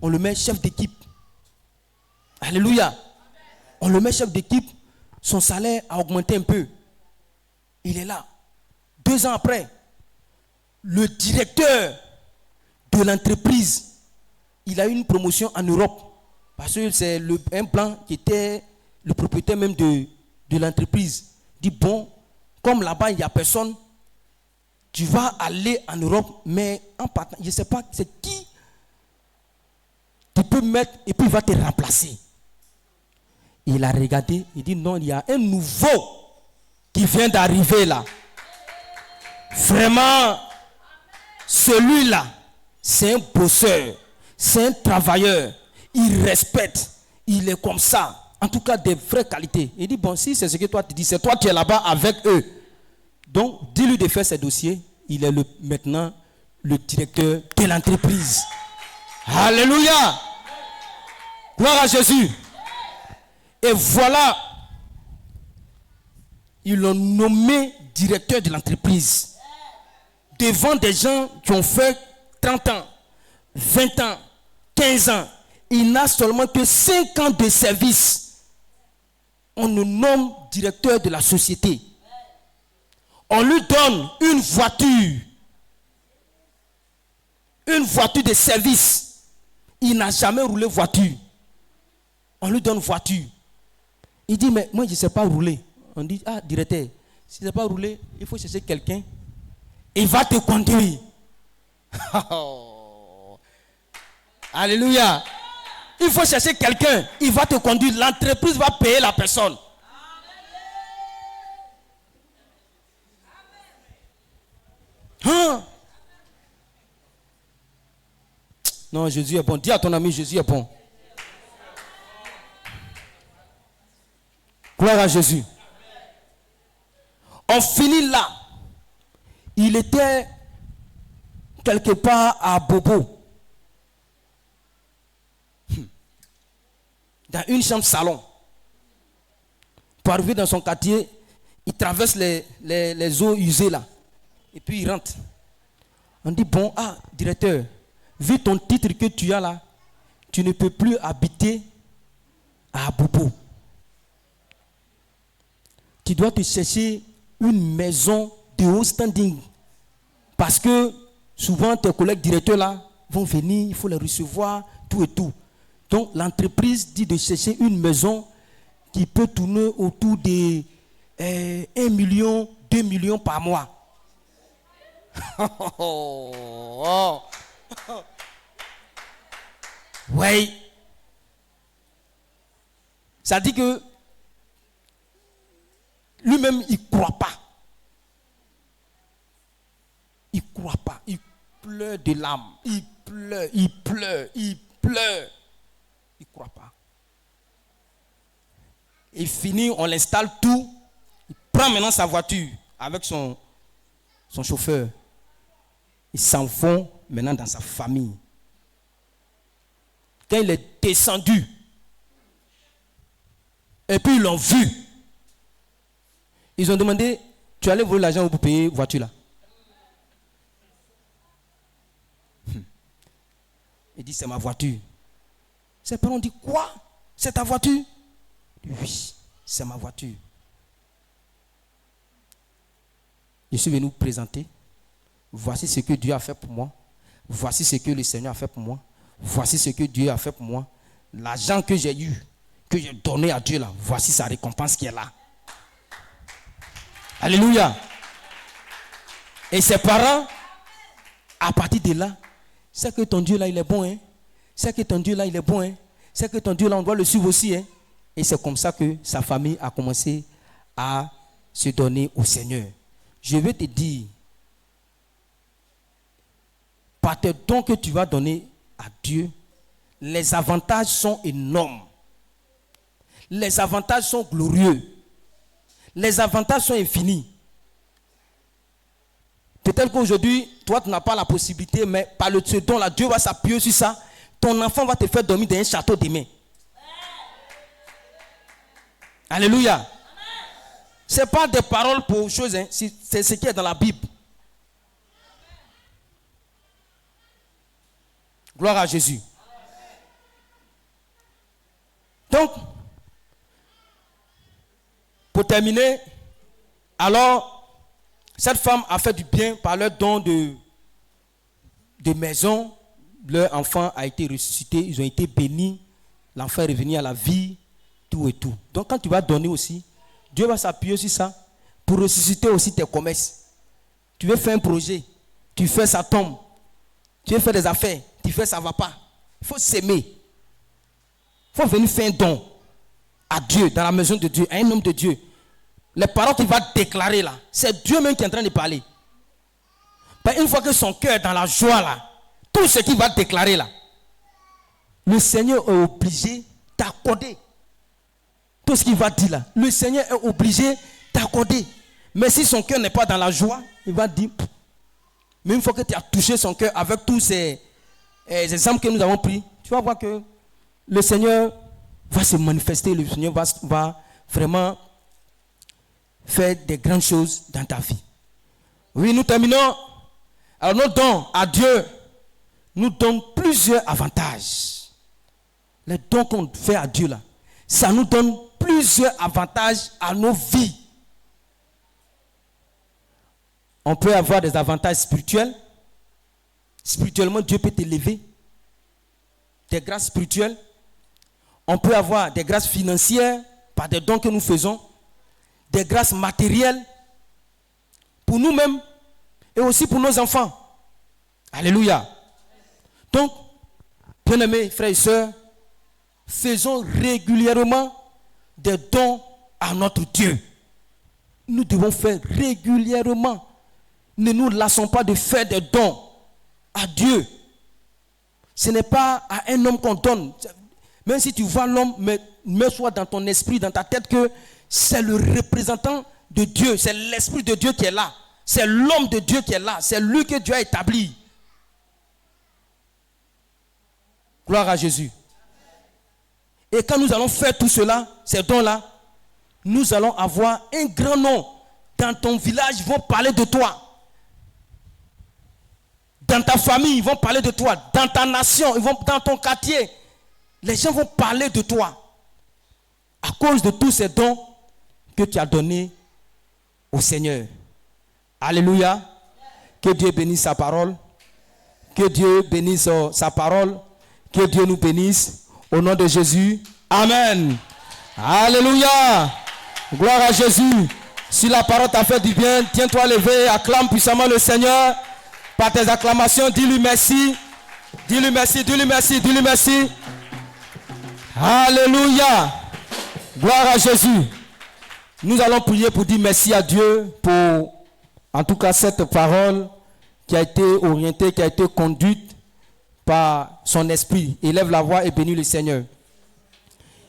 on le met chef d'équipe. Alléluia. On le met chef d'équipe. Son salaire a augmenté un peu. Il est là. 2 ans après, le directeur de l'entreprise, il a eu une promotion en Europe. Parce que c'est un blanc qui était le propriétaire même de l'entreprise. Il dit, bon, comme là-bas, il n'y a personne, tu vas aller en Europe, mais en partant, je ne sais pas c'est qui tu peux mettre et puis il va te remplacer. Il a regardé, il dit, non, il y a un nouveau qui vient d'arriver là. Vraiment, celui-là, c'est un bosseur, c'est un travailleur, il respecte, il est comme ça. En tout cas, des vraies qualités. Il dit, bon, si c'est ce que toi tu dis, c'est toi qui es là-bas avec eux. Donc, dis-lui de faire ses dossiers. Il est maintenant le directeur de l'entreprise. Alléluia. Gloire à Jésus. Et voilà, ils l'ont nommé directeur de l'entreprise. Devant des gens qui ont fait 30 ans. 20 ans, 15 ans, il n'a seulement que 5 ans de service. On le nomme directeur de la société. On lui donne une voiture de service. Il n'a jamais roulé voiture. On lui donne voiture. Il dit, mais moi je ne sais pas rouler. On dit, ah, directeur, si tu ne sais pas rouler, il faut chercher quelqu'un. Il va te conduire. Alléluia. Il faut chercher quelqu'un. Il va te conduire. L'entreprise va payer la personne. Hein? Non, Jésus est bon. Dis à ton ami, Jésus est bon. Gloire à Jésus. On finit là. Il était quelque part à Bobo. Dans une chambre salon. Pour arriver dans son quartier, il traverse les eaux usées là. Et puis il rentre. On dit, bon, ah, directeur, vu ton titre que tu as là, tu ne peux plus habiter à Bobo. Tu dois te chercher une maison de haut standing. Parce que souvent tes collègues directeurs là vont venir, il faut les recevoir, tout et tout. Donc l'entreprise dit de chercher une maison qui peut tourner autour de 1 million, 2 millions par mois. Oui. Ça dit que lui-même, il ne croit pas. Il ne croit pas. Il pleure de larmes. Il pleure, il pleure, il pleure. Il ne croit pas. Il finit, on l'installe tout. Il prend maintenant sa voiture avec son chauffeur. Ils s'en vont maintenant dans sa famille. Quand il est descendu, et puis ils l'ont vu, ils ont demandé, tu allais voler l'argent pour payer la voiture là? Il dit, c'est ma voiture. Ses parents disent, quoi? C'est ta voiture? Oui, c'est ma voiture. Je suis venu vous présenter. Voici ce que Dieu a fait pour moi. Voici ce que le Seigneur a fait pour moi. Voici ce que Dieu a fait pour moi. L'argent que j'ai eu, que j'ai donné à Dieu là, voici sa récompense qui est là. Alléluia. Et ses parents, à partir de là, c'est que ton Dieu là, il est bon. Hein? C'est que ton Dieu là, il est bon. Hein? C'est que ton Dieu là, on doit le suivre aussi. Hein? Et c'est comme ça que sa famille a commencé à se donner au Seigneur. Je vais te dire, par tes dons que tu vas donner à Dieu, les avantages sont énormes. Les avantages sont glorieux. Les avantages sont infinis. Peut-être qu'aujourd'hui, toi, tu n'as pas la possibilité, mais par ce don-là, Dieu va s'appuyer sur ça. Ton enfant va te faire dormir dans un château demain. Alléluia. Ce n'est pas des paroles pour choses, hein. C'est ce qui est dans la Bible. Gloire à Jésus. Donc, pour terminer, alors, cette femme a fait du bien par leur don de maison. Leur enfant a été ressuscité, ils ont été bénis. L'enfant est revenu à la vie, tout et tout. Donc, quand tu vas donner aussi, Dieu va s'appuyer sur ça pour ressusciter aussi tes commerces. Tu veux faire un projet, tu fais, ça tombe. Tu veux faire des affaires, tu fais, ça ne va pas. Il faut s'aimer. Il faut venir faire un don à Dieu, dans la maison de Dieu, à un homme de Dieu. Les paroles qu'il va déclarer là, c'est Dieu même qui est en train de parler. Une fois que son cœur est dans la joie là, tout ce qu'il va déclarer là, le Seigneur est obligé d'accorder. Tout ce qu'il va dire là, le Seigneur est obligé d'accorder. Mais si son cœur n'est pas dans la joie, il va dire, mais une fois que tu as touché son cœur avec tous ces exemples que nous avons pris, tu vas voir que le Seigneur va se manifester, le Seigneur va vraiment faire des grandes choses dans ta vie. Oui, nous terminons. Alors nous donnons à Dieu, nous donnons plus plusieurs avantages. Les dons qu'on fait à Dieu là, ça nous donne plusieurs avantages à nos vies. On peut avoir des avantages spirituels. Spirituellement, Dieu peut t'élever. Des grâces spirituelles. On peut avoir des grâces financières par des dons que nous faisons. Des grâces matérielles pour nous-mêmes et aussi pour nos enfants. Alléluia. Donc, bien-aimés frères et sœurs, faisons régulièrement des dons à notre Dieu. Nous devons faire régulièrement. Ne nous lassons pas de faire des dons à Dieu. Ce n'est pas à un homme qu'on donne. Même si tu vois l'homme, mets-toi dans ton esprit, dans ta tête que c'est le représentant de Dieu. C'est l'Esprit de Dieu qui est là. C'est l'homme de Dieu qui est là. C'est lui que Dieu a établi. Gloire à Jésus. Et quand nous allons faire tout cela, ces dons-là, nous allons avoir un grand nom. Dans ton village, ils vont parler de toi. Dans ta famille, ils vont parler de toi. Dans ta nation, dans ton quartier, les gens vont parler de toi. À cause de tous ces dons que tu as donnés au Seigneur. Alléluia. Que Dieu bénisse sa parole. Que Dieu bénisse sa parole. Que Dieu nous bénisse. Au nom de Jésus. Amen. Alléluia. Gloire à Jésus. Si la parole t'a fait du bien, tiens-toi levé, acclame puissamment le Seigneur. Par tes acclamations, dis-lui merci. Dis-lui merci, dis-lui merci, dis-lui merci. Alléluia. Gloire à Jésus. Nous allons prier pour dire merci à Dieu pour, en tout cas, cette parole qui a été orientée, qui a été conduite par son esprit. Élève la voix et bénis le Seigneur.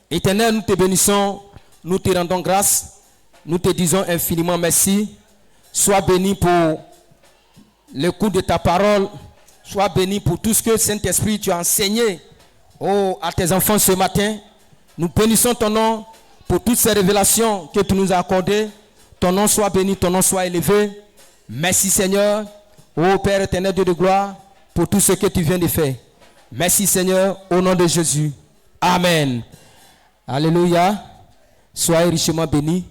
Éternel, nous te bénissons, nous te rendons grâce, nous te disons infiniment merci. Sois béni pour l'écoute de ta parole, sois béni pour tout ce que Saint-Esprit tu as enseigné à tes enfants ce matin. Nous bénissons ton nom pour toutes ces révélations que tu nous as accordées. Ton nom soit béni, ton nom soit élevé. Merci Seigneur, ô Père éternel, Dieu de gloire, pour tout ce que tu viens de faire. Merci Seigneur, au nom de Jésus. Amen. Alléluia. Soyez richement bénis.